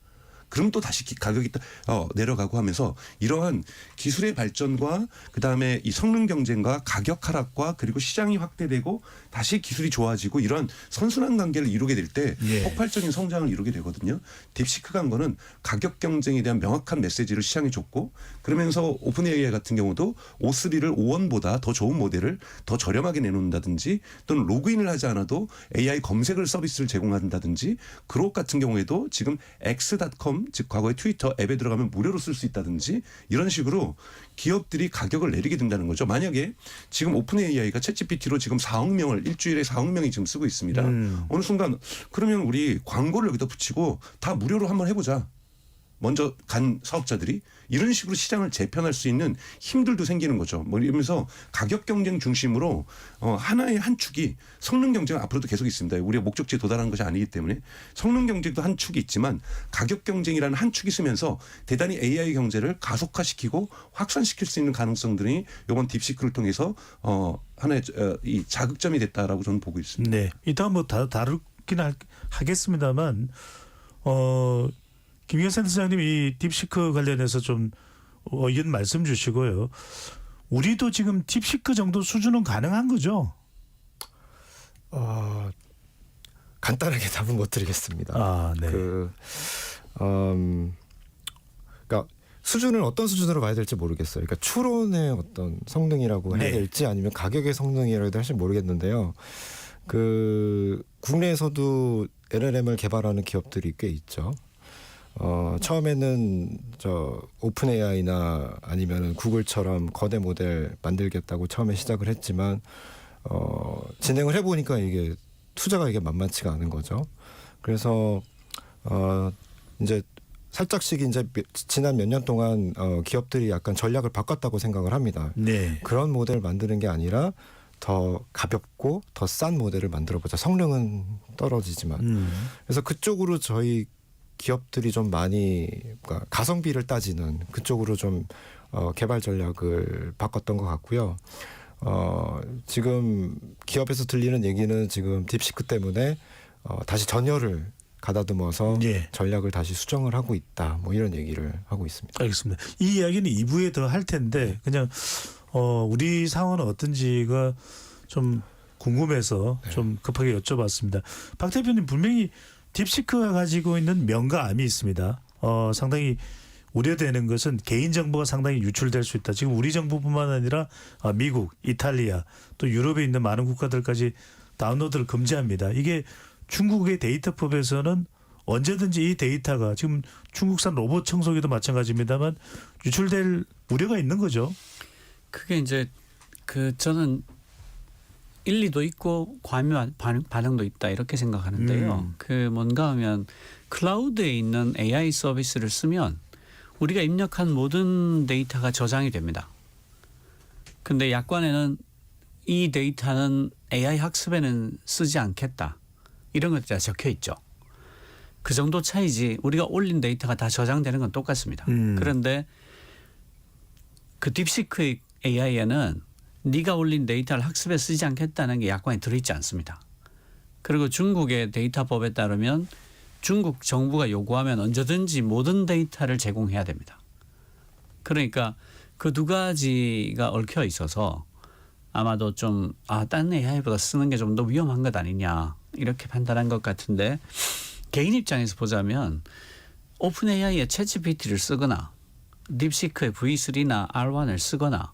그럼 또 다시 가격이 내려가고 하면서 이러한 기술의 발전과 그다음에 이 성능 경쟁과 가격 하락과 그리고 시장이 확대되고 다시 기술이 좋아지고 이런 선순환 관계를 이루게 될 때 예. 폭발적인 성장을 이루게 되거든요. 딥시크가 한 거는 가격 경쟁에 대한 명확한 메시지를 시장에 줬고 그러면서 오픈 AI 같은 경우도 O3를 O1보다 더 좋은 모델을 더 저렴하게 내놓는다든지 또는 로그인을 하지 않아도 AI 검색을 서비스를 제공한다든지 그룹 같은 경우에도 지금 x.com 즉 과거의 트위터 앱에 들어가면 무료로 쓸 수 있다든지 이런 식으로 기업들이 가격을 내리게 된다는 거죠. 만약에 지금 오픈 AI가 챗GPT로 지금 4억 명을 일주일에 4억 명이 지금 쓰고 있습니다. 어느 순간 그러면 우리 광고를 여기다 붙이고 다 무료로 한번 해보자. 먼저 간 사업자들이 이런 식으로 시장을 재편할 수 있는 힘들도 생기는 거죠. 뭐 이러면서 가격 경쟁 중심으로 하나의 한 축이 성능 경쟁은 앞으로도 계속 있습니다. 우리가 목적지에 도달하는 것이 아니기 때문에 성능 경쟁도 한 축이 있지만 가격 경쟁이라는 한 축이 있으면서 대단히 AI 경제를 가속화시키고 확산시킬 수 있는 가능성들이 이번 딥시크를 통해서 하나의 이 자극점이 됐다라고 저는 보고 있습니다. 네, 이따 뭐 다루긴 하겠습니다만 김기현 센터장님 이 딥시크 관련해서 좀 의견 말씀 주시고요. 우리도 지금 딥시크 정도 수준은 가능한 거죠? 간단하게 답은 못 드리겠습니다. 아, 네. 그러니까 수준을 어떤 수준으로 봐야 될지 모르겠어요. 그러니까 추론의 어떤 성능이라고 해야 네. 될지 아니면 가격의 성능이라고 해야 될지 모르겠는데요. 국내에서도 LLM을 개발하는 기업들이 꽤 있죠. 처음에는 오픈 AI나 아니면은 구글처럼 거대 모델 만들겠다고 처음에 시작을 했지만 진행을 해보니까 이게 투자가 이게 만만치가 않은 거죠. 그래서 이제 살짝씩 이제 지난 몇 년 동안 기업들이 약간 전략을 바꿨다고 생각을 합니다. 네. 그런 모델을 만드는 게 아니라 더 가볍고 더 싼 모델을 만들어보자. 성능은 떨어지지만. 그래서 그쪽으로 저희 기업들이 좀 많이 그러니까 가성비를 따지는 그쪽으로 좀 개발 전략을 바꿨던 것 같고요. 지금 기업에서 들리는 얘기는 지금 딥시크 때문에 다시 전열을 가다듬어서 예. 전략을 다시 수정을 하고 있다. 뭐 이런 얘기를 하고 있습니다. 알겠습니다. 이 이야기는 2부에 더 할 텐데 그냥 우리 상황은 어떤지가 좀 궁금해서 좀 급하게 여쭤봤습니다. 박 대표님 분명히 딥시크가 가지고 있는 명가암이 있습니다. 상당히 우려되는 것은 개인정보가 상당히 유출될 수 있다. 지금 우리 정부뿐만 아니라 미국, 이탈리아 또 유럽에 있는 많은 국가들까지 다운로드를 금지합니다. 이게 중국의 데이터법에서는 언제든지 이 데이터가 지금 중국산 로봇 청소기도 마찬가지입니다만 유출될 우려가 있는 거죠. 그게 이제 저는 일리도 있고 과묘한 반응도 있다 이렇게 생각하는데요. 뭔가 하면 클라우드에 있는 AI 서비스를 쓰면 우리가 입력한 모든 데이터가 저장이 됩니다. 근데 약관에는 이 데이터는 AI 학습에는 쓰지 않겠다. 이런 것들이 다 적혀 있죠. 그 정도 차이지 우리가 올린 데이터가 다 저장되는 건 똑같습니다. 그런데 그 딥시크 AI에는 네가 올린 데이터를 학습에 쓰지 않겠다는 게 약관에 들어있지 않습니다. 그리고 중국의 데이터법에 따르면 중국 정부가 요구하면 언제든지 모든 데이터를 제공해야 됩니다. 그러니까 그 두 가지가 얽혀 있어서 아마도 좀 딴 AI보다 쓰는 게 좀 더 위험한 것 아니냐 이렇게 판단한 것 같은데 개인 입장에서 보자면 오픈 AI의 챗GPT를 쓰거나 딥시크의 V3나 R1을 쓰거나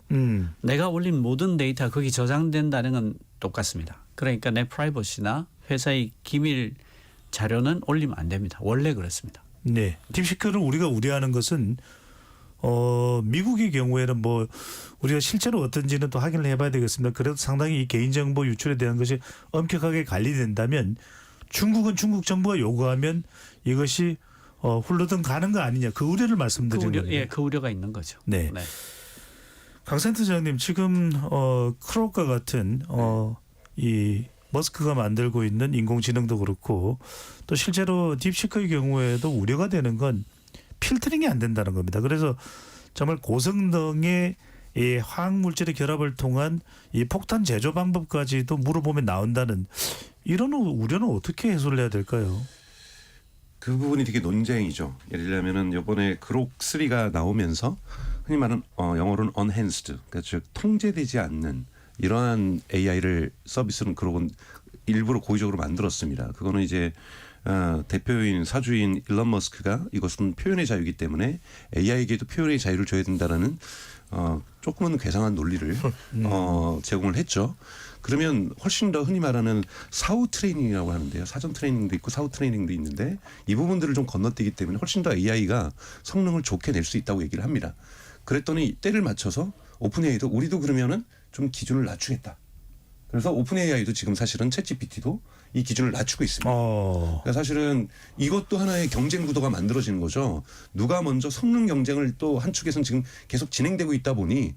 내가 올린 모든 데이터 거기 저장된다는 건 똑같습니다. 그러니까 내 프라이버시나 회사의 기밀 자료는 올리면 안 됩니다. 원래 그렇습니다. 네, 딥시크를 우리가 우려하는 것은 미국의 경우에는 뭐 우리가 실제로 어떤지는 또 확인을 해봐야 되겠습니다. 그래도 상당히 이 개인정보 유출에 대한 것이 엄격하게 관리된다면 중국은 중국 정부가 요구하면 이것이 훌러덩 가는 거 아니냐 그 우려를 말씀드리는 거예요. 예, 그 우려가 있는 거죠. 네. 네. 강 센터장님 지금 크록과 같은 이 머스크가 만들고 있는 인공지능도 그렇고 또 실제로 딥시크의 경우에도 우려가 되는 건 필터링이 안 된다는 겁니다. 그래서 정말 고성능의 이 화학 물질의 결합을 통한 이 폭탄 제조 방법까지도 물어보면 나온다는 이런 우려는 어떻게 해소를 해야 될까요? 그 부분이 되게 논쟁이죠. 예를 들면은 이번에 그록 3가 나오면서 흔히 말하는 영어로는 unenhanced, 그러니까 즉 통제되지 않는 이러한 AI를 서비스는 그록은 일부러 고의적으로 만들었습니다. 그거는 이제 대표인 사주인 일론 머스크가 이것은 표현의 자유이기 때문에 AI에게도 표현의 자유를 줘야 된다라는 조금은 괴상한 논리를 제공을 했죠. 그러면 훨씬 더 흔히 말하는 사후 트레이닝이라고 하는데요. 사전 트레이닝도 있고 사후 트레이닝도 있는데 이 부분들을 좀 건너뛰기 때문에 훨씬 더 AI가 성능을 좋게 낼 수 있다고 얘기를 합니다. 그랬더니 때를 맞춰서 오픈 AI도 우리도 그러면은 좀 기준을 낮추겠다. 그래서 오픈 AI도 지금 사실은 챗GPT도 이 기준을 낮추고 있습니다. 그러니까 사실은 이것도 하나의 경쟁 구도가 만들어지는 거죠. 누가 먼저 성능 경쟁을 또 한쪽에서는 지금 계속 진행되고 있다 보니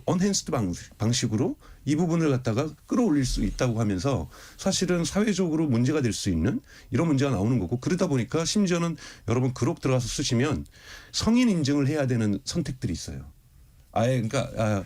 언핸스드 방식으로 이 부분을 갖다가 끌어올릴 수 있다고 하면서 사실은 사회적으로 문제가 될 수 있는 이런 문제가 나오는 거고 그러다 보니까 심지어는 여러분 그록 들어가서 쓰시면 성인 인증을 해야 되는 선택들이 있어요. 아예 그러니까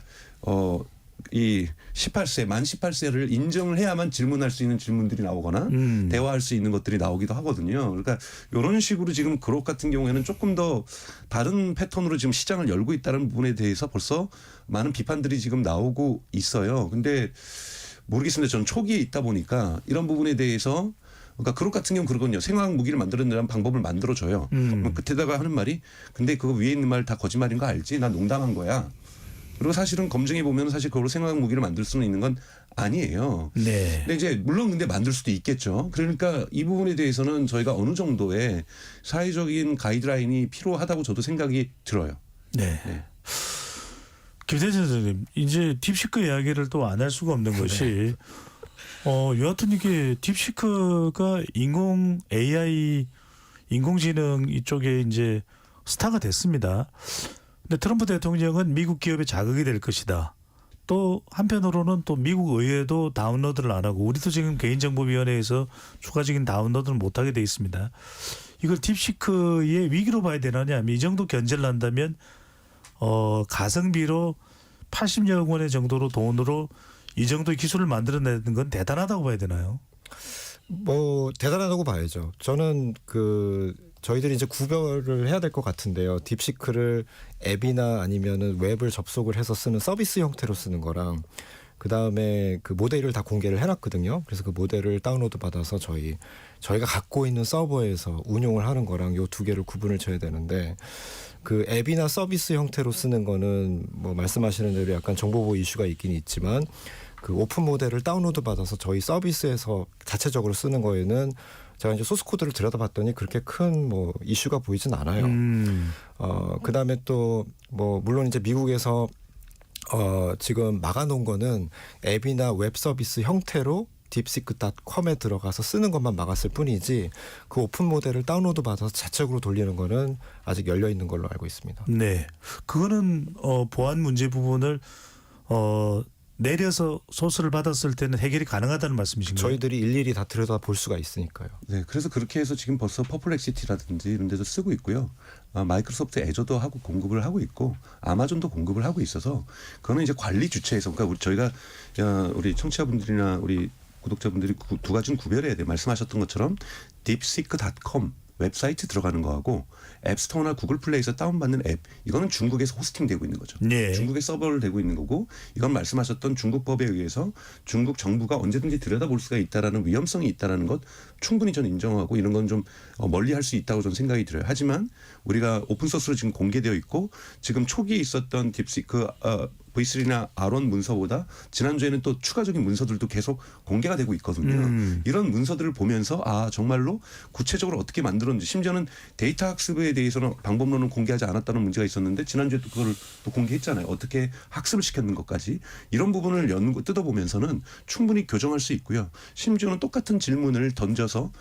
이 18세 만 18세를 인정을 해야만 질문할 수 있는 질문들이 나오거나 대화할 수 있는 것들이 나오기도 하거든요. 그러니까 이런 식으로 지금 그록 같은 경우에는 조금 더 다른 패턴으로 지금 시장을 열고 있다는 부분에 대해서 벌써 많은 비판들이 지금 나오고 있어요. 근데 모르겠습니다. 저는 초기에 있다 보니까 이런 부분에 대해서 그러니까 그록 같은 경우는 그러거든요. 생화학 무기를 만들어내는 방법을 만들어줘요. 그럼 끝에다가 하는 말이 근데 그거 위에 있는 말 다 거짓말인 거 알지? 난 농담한 거야. 그리고 사실은 검증해 보면 사실 그걸로 생화학 무기를 만들 수는 있는 건 아니에요. 네. 근데 이제 물론 근데 만들 수도 있겠죠. 그러니까 이 부분에 대해서는 저희가 어느 정도의 사회적인 가이드라인이 필요하다고 저도 생각이 들어요. 네. 네. 김대진 선생님, 이제 딥시크 이야기를 또 안 할 수가 없는 것이 여하튼 이게 딥시크가 인공 AI, 인공지능 이쪽에 이제 스타가 됐습니다. 근데 트럼프 대통령은 미국 기업에 자극이 될 것이다. 또 한편으로는 또 미국 의회도 다운로드를 안 하고 우리도 지금 개인정보위원회에서 추가적인 다운로드를 못 하게 돼 있습니다. 이걸 딥시크의 위기로 봐야 되느냐? 이 정도 견제를 한다면 가성비로 80여 원의 정도로 돈으로 이 정도의 기술을 만들어내는 건 대단하다고 봐야 되나요? 뭐 대단하다고 봐야죠. 저는 저희들이 이제 구별을 해야 될 것 같은데요. 딥시크를 앱이나 아니면은 웹을 접속을 해서 쓰는 서비스 형태로 쓰는 거랑 그 다음에 그 모델을 다 공개를 해놨거든요. 그래서 그 모델을 다운로드 받아서 저희가 갖고 있는 서버에서 운용을 하는 거랑 요 두 개를 구분을 쳐야 되는데 그 앱이나 서비스 형태로 쓰는 거는 뭐 말씀하시는 대로 약간 정보보호 이슈가 있긴 있지만 그 오픈 모델을 다운로드 받아서 저희 서비스에서 자체적으로 쓰는 거에는 제가 이제 소스 코드를 들여다봤더니 그렇게 큰 뭐 이슈가 보이진 않아요. 그다음에 또 뭐 물론 이제 미국에서 지금 막아놓은 거는 앱이나 웹 서비스 형태로 딥시크.com에 들어가서 쓰는 것만 막았을 뿐이지 그 오픈 모델을 다운로드 받아서 자체적으로 돌리는 거는 아직 열려 있는 걸로 알고 있습니다. 네, 그거는 보안 문제 부분을 내려서 소스를 받았을 때는 해결이 가능하다는 말씀이신가요? 저희들이 일일이 다 들여다 볼 수가 있으니까요. 네, 그래서 그렇게 해서 지금 벌써 퍼플렉시티라든지 이런 데서 쓰고 있고요. 마이크로소프트 애저도 하고 공급을 하고 있고 아마존도 공급을 하고 있어서 그거는 이제 관리 주체에서 그러니까 저희가 우리 청취자분들이나 우리 구독자분들이 두 가지는 구별해야 돼요. 말씀하셨던 것처럼 deepseek.com 웹사이트 들어가는 거하고 앱스토어나 구글 플레이에서 다운받는 앱 이거는 중국에서 호스팅되고 있는 거죠. 네. 중국에 서버를 대고 있는 거고 이건 말씀하셨던 중국 법에 의해서 중국 정부가 언제든지 들여다볼 수가 있다라는 위험성이 있다라는 것 충분히 저는 인정하고 이런 건 좀 멀리할 수 있다고 저는 생각이 들어요. 하지만 우리가 오픈소스로 지금 공개되어 있고 지금 초기에 있었던 딥시크 V3나 R1 문서보다 지난주에는 또 추가적인 문서들도 계속 공개가 되고 있거든요. 이런 문서들을 보면서 정말로 구체적으로 어떻게 만들었는지 심지어는 데이터 학습에 대해서는 방법론은 공개하지 않았다는 문제가 있었는데 지난주에 또 그걸 또 공개했잖아요. 어떻게 학습을 시켰는 것까지. 이런 부분을 뜯어보면서는 충분히 교정할 수 있고요. 심지어는 똑같은 질문을 던져서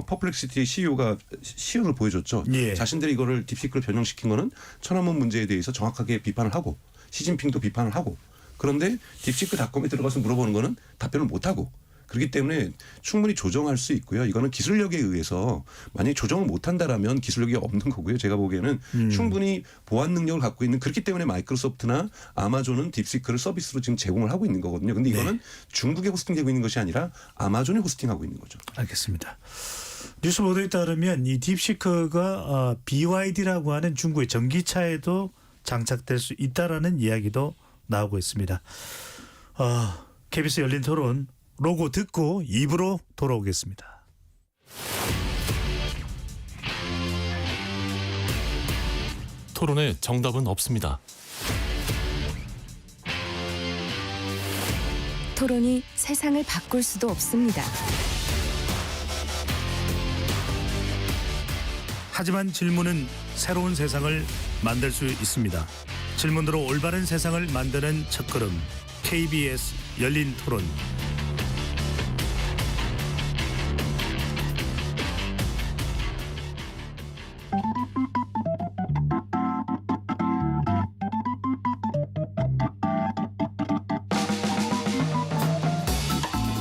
퍼플렉시티 CEO가 시연을 보여줬죠. 예. 자신들이 이거를 딥시크를 변형시킨 거는 천안문 문제에 대해서 정확하게 비판을 하고 시진핑도 비판을 하고 그런데 딥시크.com에 들어가서 물어보는 거는 답변을 못하고 그렇기 때문에 충분히 조정할 수 있고요. 이거는 기술력에 의해서 만약에 조정을 못한다라면 기술력이 없는 거고요. 제가 보기에는 충분히 보안 능력을 갖고 있는 그렇기 때문에 마이크로소프트나 아마존은 딥시크를 서비스로 지금 제공을 하고 있는 거거든요. 근데 이거는 중국에 호스팅되고 있는 것이 아니라 아마존에 호스팅하고 있는 거죠. 알겠습니다. 뉴스 보도에 따르면 이 딥시크가 BYD라고 하는 중국의 전기차에도 장착될 수 있다라는 이야기도 나오고 있습니다. KBS 열린 토론 로고 듣고 입으로 돌아오겠습니다. 토론에 정답은 없습니다. 토론이 세상을 바꿀 수도 없습니다. 하지만 질문은 새로운 세상을 만들 수 있습니다. 질문으로 올바른 세상을 만드는 첫걸음 KBS 열린 토론.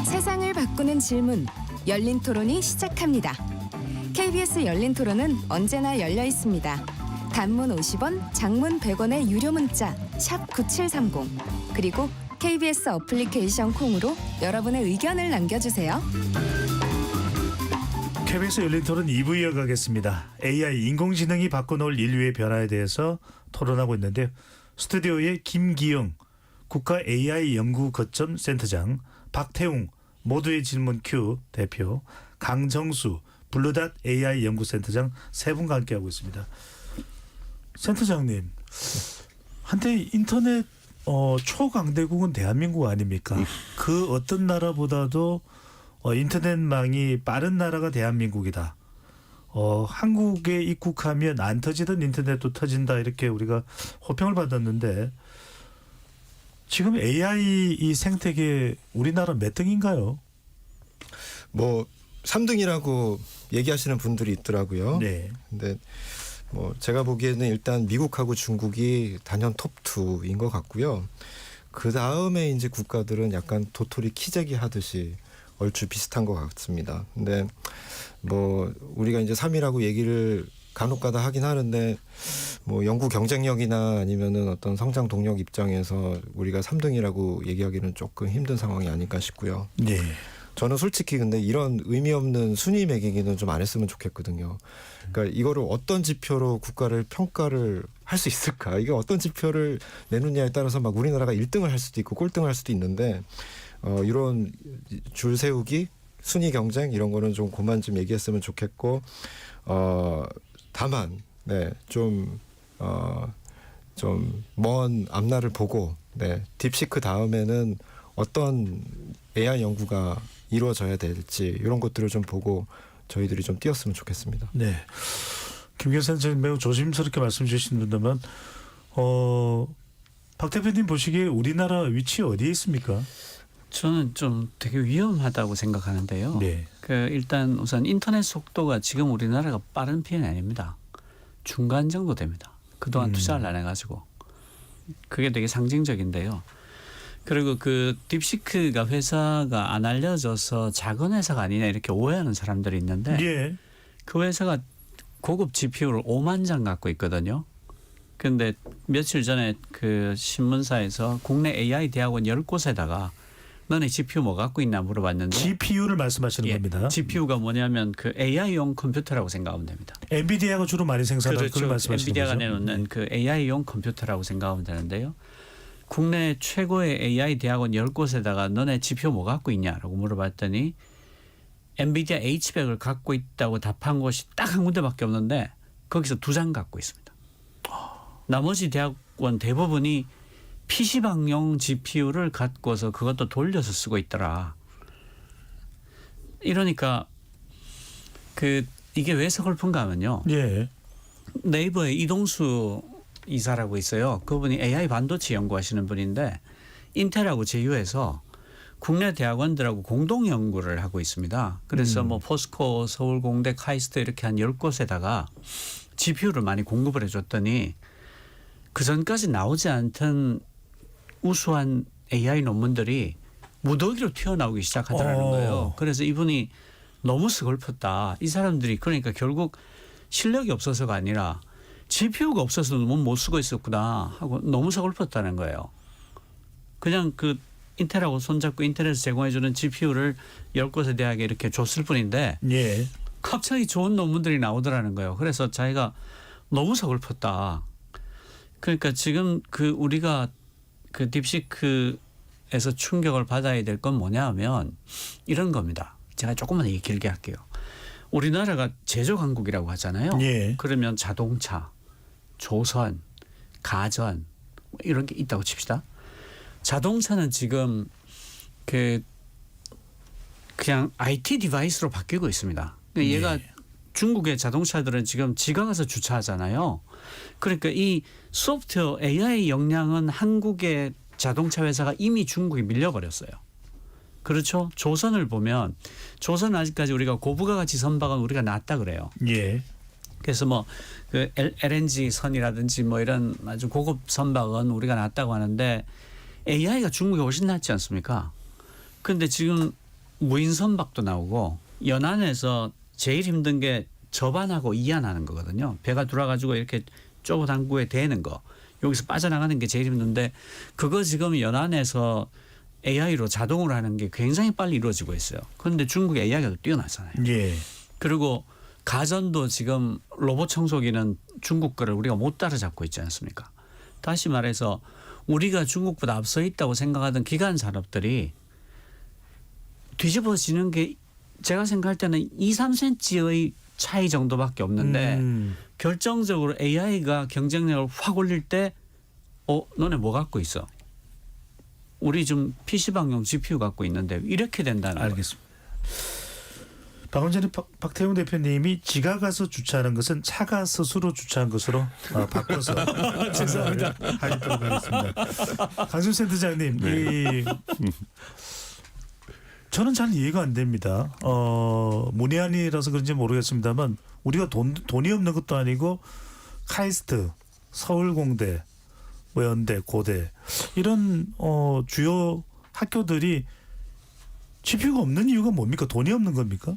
세상을 바꾸는 질문, 열린 토론이 시작합니다. KBS 열린 토론은 언제나 열려 있습니다. 단문 50원, 장문 100원의 유료 문자 샵 9730 그리고 KBS 어플리케이션 콩으로 여러분의 의견을 남겨주세요. KBS 열린 토론 2부 이어가겠습니다. AI 인공지능이 바꿔놓을 인류의 변화에 대해서 토론하고 있는데요. 스튜디오에 김기영 국가 AI 연구 거점 센터장, 박태웅 모두의 질문 Q 대표, 강정수 블루닷 AI 연구센터장 세 분과 함께하고 있습니다. 센터장님, 한때 인터넷 초강대국은 대한민국 아닙니까? 그 어떤 나라보다도 인터넷망이 빠른 나라가 대한민국이다. 한국에 입국하면 안 터지던 인터넷도 터진다 이렇게 우리가 호평을 받았는데 지금 AI 이 생태계 우리나라 몇 등인가요? 뭐 3등이라고 얘기하시는 분들이 있더라고요. 네. 근데 뭐 제가 보기에는 일단 미국하고 중국이 단연 톱2인 것 같고요. 그 다음에 이제 국가들은 약간 도토리 키재기 하듯이 얼추 비슷한 것 같습니다. 근데 뭐 우리가 이제 3위라고 얘기를 간혹가다 하긴 하는데 뭐 연구 경쟁력이나 아니면은 어떤 성장 동력 입장에서 우리가 3등이라고 얘기하기는 조금 힘든 상황이 아닐까 싶고요. 네. 저는 솔직히 근데 이런 의미 없는 순위 매기기는 좀 안 했으면 좋겠거든요. 그러니까 이거를 어떤 지표로 국가를 평가를 할 수 있을까? 이게 어떤 지표를 내느냐에 따라서 막 우리나라가 1등을 할 수도 있고 꼴등을 할 수도 있는데 이런 줄 세우기, 순위 경쟁 이런 거는 좀 그만 좀 얘기했으면 좋겠고 다만 좀 먼 앞날을 보고 딥시크 다음에는 어떤 AI 연구가 이루어져야 될지 이런 것들을 좀 보고 저희들이 좀 뛰었으면 좋겠습니다. 네. 김기현 선생님 매우 조심스럽게 말씀 주시는데만 박 대표님 보시기에 우리나라 위치 어디에 있습니까? 저는 좀 되게 위험하다고 생각하는데요. 네. 일단 우선 인터넷 속도가 지금 우리나라가 빠른 편이 아닙니다. 중간 정도 됩니다. 그동안 투자를 안 해가지고 그게 되게 상징적인데요. 그리고 그 딥시크가 회사가 안 알려져서 작은 회사가 아니냐 이렇게 오해하는 사람들이 있는데 예. 그 회사가 고급 GPU를 5만 장 갖고 있거든요. 그런데 며칠 전에 그 신문사에서 국내 AI 대학원 10곳에다가 너네 GPU 뭐 갖고 있나 물어봤는데 GPU를 말씀하시는 겁니다. GPU가 뭐냐면 그 AI용 컴퓨터라고 생각하면 됩니다. 엔비디아가 주로 많이 생산하는 그걸 말씀하시는 엔비디아가 거죠? 내놓는 그 AI용 컴퓨터라고 생각하면 되는데요. 국내 최고의 AI 대학원 10곳에다가 너네 GPU 뭐 갖고 있냐라고 물어봤더니 엔비디아 H100을 갖고 있다고 답한 곳이 딱 한 군데밖에 없는데 거기서 2장 갖고 있습니다. 나머지 대학원 대부분이 PC방용 GPU를 갖고서 그것도 돌려서 쓰고 있더라. 이러니까 이게 왜 서글픈가 하면요. 예. 네이버에 이동수 이사라고 있어요. 그분이 AI 반도체 연구하시는 분인데 인텔하고 제휴해서 국내 대학원들하고 공동 연구를 하고 있습니다. 그래서 뭐 포스코, 서울공대, 카이스트 이렇게 한 10곳에다가 GPU를 많이 공급을 해줬더니 그전까지 나오지 않던 우수한 AI 논문들이 무더기로 튀어나오기 시작하더라는 거예요. 그래서 이분이 너무 서글펐다. 이 사람들이 그러니까 결국 실력이 없어서가 아니라 GPU가 없어서 못 쓰고 있었구나 하고 너무 서글펐다는 거예요. 그냥 그 인텔하고 손잡고 인텔에서 제공해주는 GPU를 10곳의 대학에 이렇게 줬을 뿐인데 예. 갑자기 좋은 논문들이 나오더라는 거예요. 그래서 자기가 너무 서글펐다. 그러니까 지금 그 우리가 그 딥시크에서 충격을 받아야 될 건 뭐냐 하면 이런 겁니다. 제가 조금만 얘기 길게 할게요. 우리나라가 제조 강국이라고 하잖아요. 예. 그러면 자동차, 조선, 가전 뭐 이런 게 있다고 칩시다. 자동차는 지금 그냥 IT 디바이스로 바뀌고 있습니다. 그러니까 얘가 중국의 자동차들은 지금 지가 가서 주차하잖아요. 그러니까 이 소프트웨어 AI 역량은 한국의 자동차 회사가 이미 중국에 밀려버렸어요. 그렇죠? 조선을 보면 조선은 아직까지 우리가 고부가 가치 선박은 우리가 낫다 그래요. 예. 그래서 뭐 그 LNG 선이라든지 뭐 이런 아주 고급 선박은 우리가 낫다고 하는데 AI가 중국이 훨씬 낫지 않습니까? 그런데 지금 무인 선박도 나오고 연안에서 제일 힘든 게 접안하고 이안하는 거거든요. 배가 돌아가지고 이렇게 좁은 항구에 대는 거. 여기서 빠져나가는 게 제일 힘든데 그거 지금 연안에서 AI로 자동으로 하는 게 굉장히 빨리 이루어지고 있어요. 그런데 중국의 AI가 더 뛰어나잖아요. 예. 그리고 가전도 지금 로봇 청소기는 중국 거를 우리가 못 따라잡고 있지 않습니까? 다시 말해서 우리가 중국보다 앞서 있다고 생각하던 기간 산업들이 뒤집어지는 게 제가 생각할 때는 2, 3cm의 차이 정도밖에 없는데 결정적으로 AI가 경쟁력을 확 올릴 때 너네 뭐 갖고 있어? 우리 좀 PC방용 GPU 갖고 있는데 이렇게 된다는 거예요. 알겠습니다. 방금 전에 박태웅 대표님이 지가 가서 주차하는 것은 차가 스스로 주차한 것으로 바꿔서 죄송합니다. 하도록 하겠습니다. 강준 센터장님, 네. 저는 잘 이해가 안 됩니다. 문외한이라서 그런지 모르겠습니다만 우리가 돈이 없는 것도 아니고 카이스트, 서울공대, 뭐 연대, 고대 이런 주요 학교들이 GPU가 없는 이유가 뭡니까? 돈이 없는 겁니까?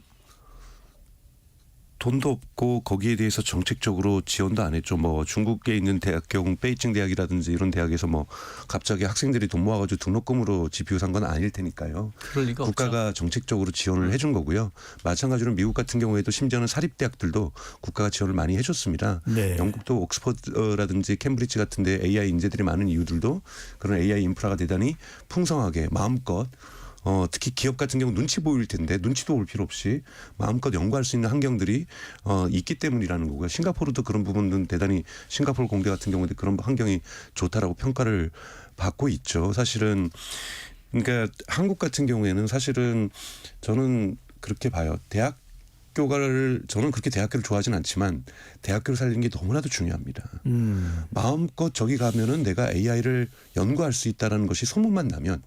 돈도 없고 거기에 대해서 정책적으로 지원도 안 했죠. 뭐 중국에 있는 대학 경우 베이징 대학이라든지 이런 대학에서 뭐 갑자기 학생들이 돈 모아가지고 등록금으로 GPU 산 건 아닐 테니까요. 그럴 리가 국가가 없죠. 정책적으로 지원을 해준 거고요. 마찬가지로 미국 같은 경우에도 심지어는 사립대학들도 국가가 지원을 많이 해줬습니다. 네. 영국도 옥스퍼드라든지 캠브리지 같은 데 AI 인재들이 많은 이유들도 그런 AI 인프라가 대단히 풍성하게 마음껏 특히 기업 같은 경우 눈치 보일 텐데 눈치도 볼 필요 없이 마음껏 연구할 수 있는 환경들이 있기 때문이라는 거고요. 싱가포르도 그런 부분은 대단히 싱가포르 공대 같은 경우도 그런 환경이 좋다라고 평가를 받고 있죠. 사실은 그러니까 한국 같은 경우에는 사실은 저는 그렇게 봐요. 저는 그렇게 대학교를 좋아하진 않지만 대학교를 살리는 게 너무나도 중요합니다. 마음껏 저기 가면은 내가 AI를 연구할 수 있다는 것이 소문만 나면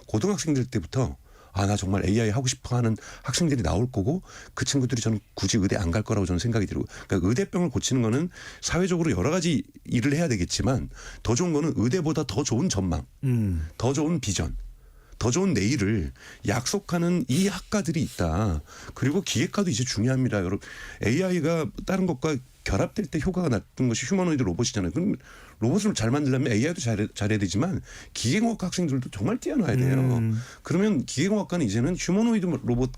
고등학생들 때부터 나 정말 AI 하고 싶어 하는 학생들이 나올 거고 그 친구들이 저는 굳이 의대 안 갈 거라고 저는 생각이 들고 그러니까 의대병을 고치는 거는 사회적으로 여러 가지 일을 해야 되겠지만 더 좋은 거는 의대보다 더 좋은 전망, 더 좋은 비전, 더 좋은 내일을 약속하는 이 학과들이 있다. 그리고 기계과도 이제 중요합니다. 여러분 AI가 다른 것과 결합될 때 효과가 났던 것이 휴머노이드 로봇이잖아요. 그럼 로봇을 잘 만들려면 AI도 잘해야 되지만 기계공학과 학생들도 정말 뛰어나야 돼요. 그러면 기계공학과는 이제는 휴머노이드 로봇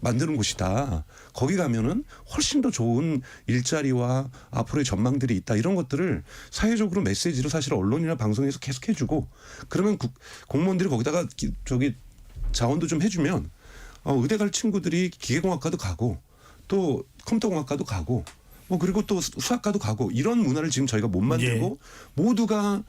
만드는 곳이다. 거기 가면은 훨씬 더 좋은 일자리와 앞으로의 전망들이 있다. 이런 것들을 사회적으로 메시지로 사실 언론이나 방송에서 계속 해주고 그러면 공무원들이 거기다가 자원도 좀 해주면 의대 갈 친구들이 기계공학과도 가고 또 컴퓨터공학과도 가고 그리고 또 수학과도 가고 이런 문화를 지금 저희가 못 만들고 모두가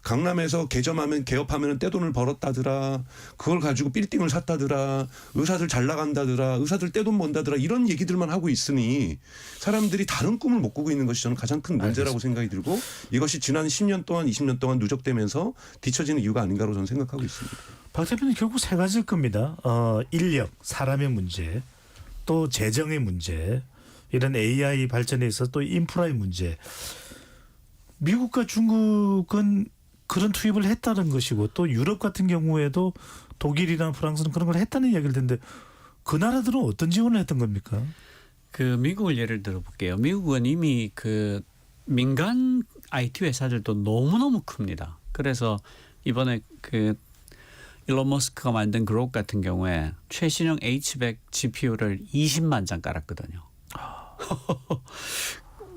강남에서 개업하면 떼돈을 벌었다더라. 그걸 가지고 빌딩을 샀다더라. 의사들 잘 나간다더라. 의사들 떼돈 번다더라. 이런 얘기들만 하고 있으니 사람들이 다른 꿈을 못 꾸고 있는 것이 저는 가장 큰 문제라고 생각이 들고 이것이 지난 10년 동안 20년 동안 누적되면서 뒤처지는 이유가 아닌가로 저는 생각하고 있습니다. 박 대표는 결국 세 가지일 겁니다. 인력, 사람의 문제, 또 재정의 문제, 이런 AI 발전에 있어서 또 인프라의 문제. 미국과 중국은 그런 투입을 했다는 것이고 또 유럽 같은 경우에도 독일이나 프랑스는 그런 걸 했다는 이야기를 듣는데 그 나라들은 어떤 지원을 했던 겁니까? 그 미국을 예를 들어 볼게요. 미국은 이미 그 민간 IT 회사들도 너무너무 큽니다. 그래서 이번에 그 일론 머스크가 만든 그록 같은 경우에 최신형 H100 GPU를 20만 장 깔았거든요.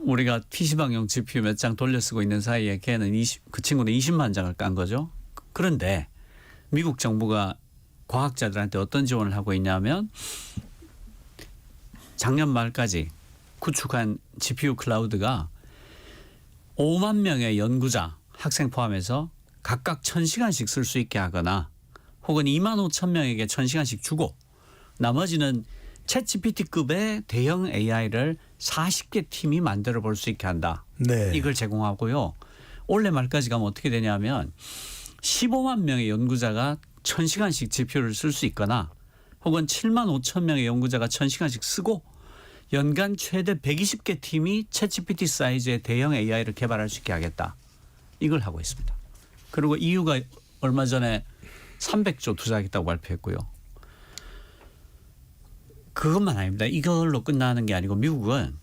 우리가 PC방용 GPU 몇 장 돌려 쓰고 있는 사이에 걔는 그 친구는 20만 장을 깐 거죠. 그런데 미국 정부가 과학자들한테 어떤 지원을 하고 있냐면 작년 말까지 구축한 GPU 클라우드가 5만 명의 연구자, 학생 포함해서 각각 1,000시간씩 쓸 수 있게 하거나 혹은 2만 5천 명에게 1,000시간씩 주고 나머지는 챗GPT급의 대형 AI를 40개 팀이 만들어 볼 수 있게 한다. 네. 이걸 제공하고요. 올해 말까지 가면 어떻게 되냐면 15만 명의 연구자가 1,000시간씩 GPU를 쓸 수 있거나 혹은 7만 5천 명의 연구자가 1,000시간씩 쓰고 연간 최대 120개 팀이 챗GPT 사이즈의 대형 AI를 개발할 수 있게 하겠다. 이걸 하고 있습니다. 그리고 EU가 얼마 전에 300조 투자하겠다고 발표했고요. 그것만 아닙니다. 이걸로 끝나는 게 아니고 미국은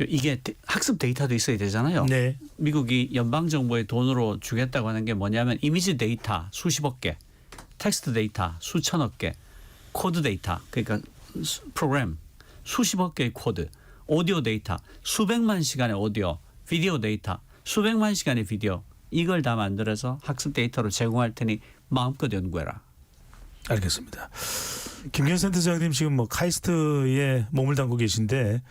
이게 학습 데이터도 있어야 되잖아요. 네. 미국이 연방정부의 돈으로 주겠다고 하는 게 뭐냐면 이미지 데이터 수십억 개, 텍스트 데이터 수천억 개, 코드 데이터 그러니까 프로그램 수십억 개의 코드, 오디오 데이터 수백만 시간의 오디오, 비디오 데이터 수백만 시간의 비디오 이걸 다 만들어서 학습 데이터로 제공할 테니 마음껏 연구해라. 알겠습니다. 김기현 센터장님 지금 뭐 카이스트에 몸을 담고 계신데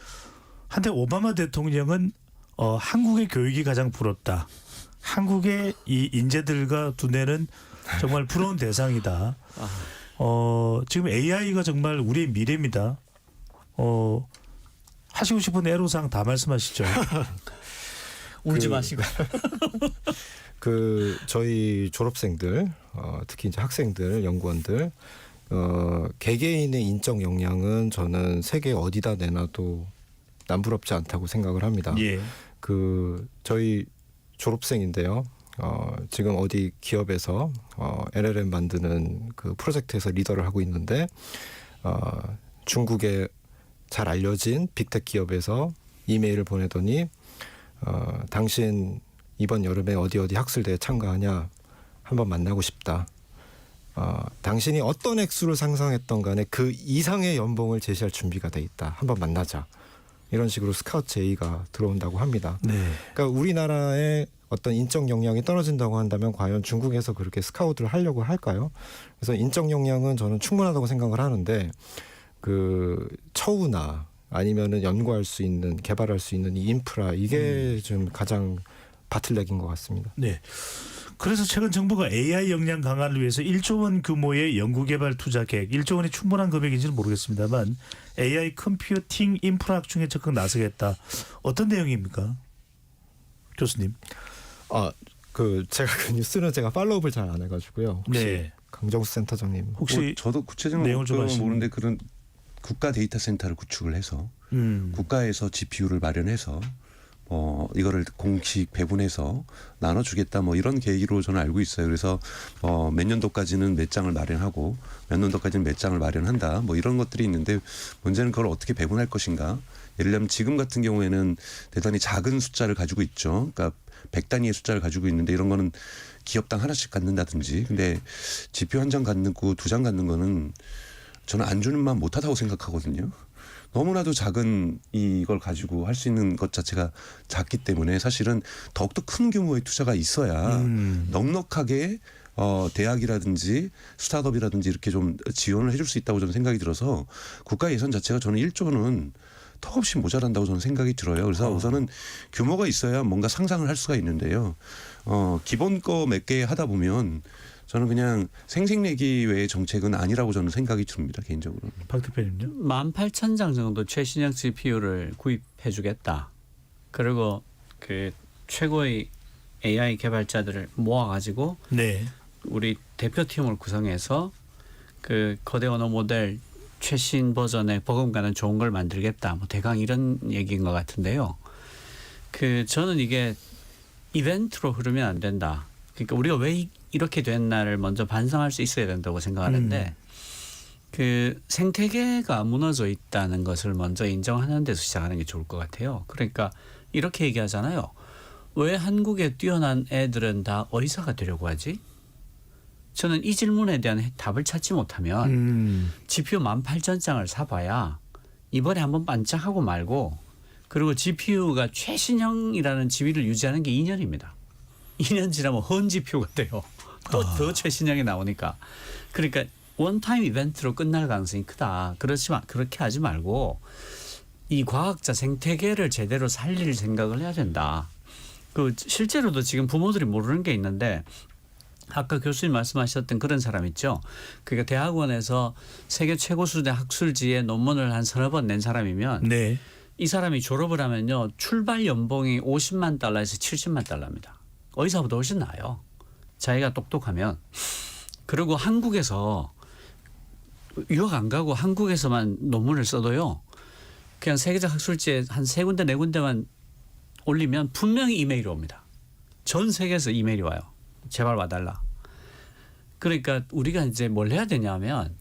한때 오바마 대통령은 한국의 교육이 가장 부럽다. 한국의 이 인재들과 두뇌는 정말 부러운 대상이다. 지금 AI가 정말 우리의 미래입니다. 하시고 싶은 애로사항 다 말씀하시죠. 울지 마시고. 그 저희 졸업생들, 특히 이제 학생들, 연구원들, 개개인의 인적 역량은 저는 세계 어디다 내놔도 남부럽지 않다고 생각을 합니다. 예. 그 저희 졸업생인데요. 지금 어디 기업에서 LLM 만드는 그 프로젝트에서 리더를 하고 있는데 중국의 잘 알려진 빅테크 기업에서 이메일을 보내더니 당신 이번 여름에 어디 학술대에 참가하냐 한번 만나고 싶다. 당신이 어떤 액수를 상상했던 간에 그 이상의 연봉을 제시할 준비가 돼 있다. 한번 만나자. 이런 식으로 스카우트 제의가 들어온다고 합니다. 네. 그러니까 우리나라의 어떤 인적 역량이 떨어진다고 한다면 과연 중국에서 그렇게 스카우트를 하려고 할까요? 그래서 인적 역량은 저는 충분하다고 생각을 하는데 그 처우나 아니면은 연구할 수 있는 개발할 수 있는 이 인프라 이게 좀 가장 바틀렉인 것 같습니다. 네. 그래서 최근 정부가 AI 역량 강화를 위해서 1조 원 규모의 연구개발 투자 계획, 1조 원이 충분한 금액인지는 모르겠습니다만 AI 컴퓨팅 인프라 확충에 적극 나서겠다. 어떤 내용입니까? 교수님. 그 제가 그 뉴스는 제가 팔로우업을 잘 안 해가지고요. 혹시 네. 강정수 센터장님 혹시 저도 구체적인 내용을 좀 내용을 모르는데 그런 국가 데이터 센터를 구축을 해서 국가에서 GPU를 마련해서 이거를 공식 배분해서 나눠주겠다 뭐 이런 계획으로 저는 알고 있어요. 그래서 몇 년도까지는 몇 장을 마련하고 몇 년도까지는 몇 장을 마련한다 뭐 이런 것들이 있는데 문제는 그걸 어떻게 배분할 것인가. 예를 들면 지금 같은 경우에는 대단히 작은 숫자를 가지고 있죠. 그러니까 100단위의 숫자를 가지고 있는데 이런 거는 기업당 하나씩 갖는다든지. 근데 GPU 한 장 갖고 2장 갖는 거는 저는 안 주는 만 못하다고 생각하거든요. 너무나도 작은 이걸 가지고 할 수 있는 것 자체가 작기 때문에 사실은 더욱더 큰 규모의 투자가 있어야 넉넉하게 대학이라든지 스타트업이라든지 이렇게 좀 지원을 해줄 수 있다고 저는 생각이 들어서 국가 예산 자체가 저는 1조는 턱없이 모자란다고 저는 생각이 들어요. 그래서 우선은 규모가 있어야 뭔가 상상을 할 수가 있는데요. 기본 거 몇 개 하다 보면 저는 그냥 생색내기 외의 정책은 아니라고 저는 생각이 듭니다. 개인적으로. 박 대표님요? 18,000장 정도 최신형 GPU를 구입해 주겠다. 그리고 그 최고의 AI 개발자들을 모아가지고 네. 우리 대표팀을 구성해서 그 거대 언어 모델 최신 버전의 버금가는 좋은 걸 만들겠다. 뭐 대강 이런 얘기인 것 같은데요. 그 저는 이게 이벤트로 흐르면 안 된다. 그러니까 우리가 왜 이렇게 됐나를 먼저 반성할 수 있어야 된다고 생각하는데 그 생태계가 무너져 있다는 것을 먼저 인정하는 데서 시작하는 게 좋을 것 같아요. 그러니까 이렇게 얘기하잖아요. 왜 한국에 뛰어난 애들은 다 의사가 되려고 하지? 저는 이 질문에 대한 답을 찾지 못하면 GPU 18,000장을 사봐야 이번에 한번 반짝하고 말고 그리고 GPU가 최신형이라는 지위를 유지하는 게 2년입니다. 2년 지나면 헌 GPU가 돼요. 또 더 최신형이 나오니까. 그러니까 원타임 이벤트로 끝날 가능성이 크다. 그렇지만 그렇게 하지 말고 이 과학자 생태계를 제대로 살릴 생각을 해야 된다. 그 실제로도 지금 부모들이 모르는 게 있는데 아까 교수님 말씀하셨던 그런 사람 있죠. 그러니까 대학원에서 세계 최고 수준의 학술지에 논문을 한 서너 번 낸 사람이면 네. 이 사람이 졸업을 하면요. 출발 연봉이 50만 달러에서 70만 달러입니다. 의사보다 훨씬 나아요. 자기가 똑똑하면. 그리고 한국에서 유학 안 가고 한국에서만 논문을 써도요. 그냥 세계적 학술지에 한 3군데 4군데만 올리면 분명히 이메일이 옵니다. 전 세계에서 이메일이 와요. 제발 와달라. 그러니까 우리가 이제 뭘 해야 되냐면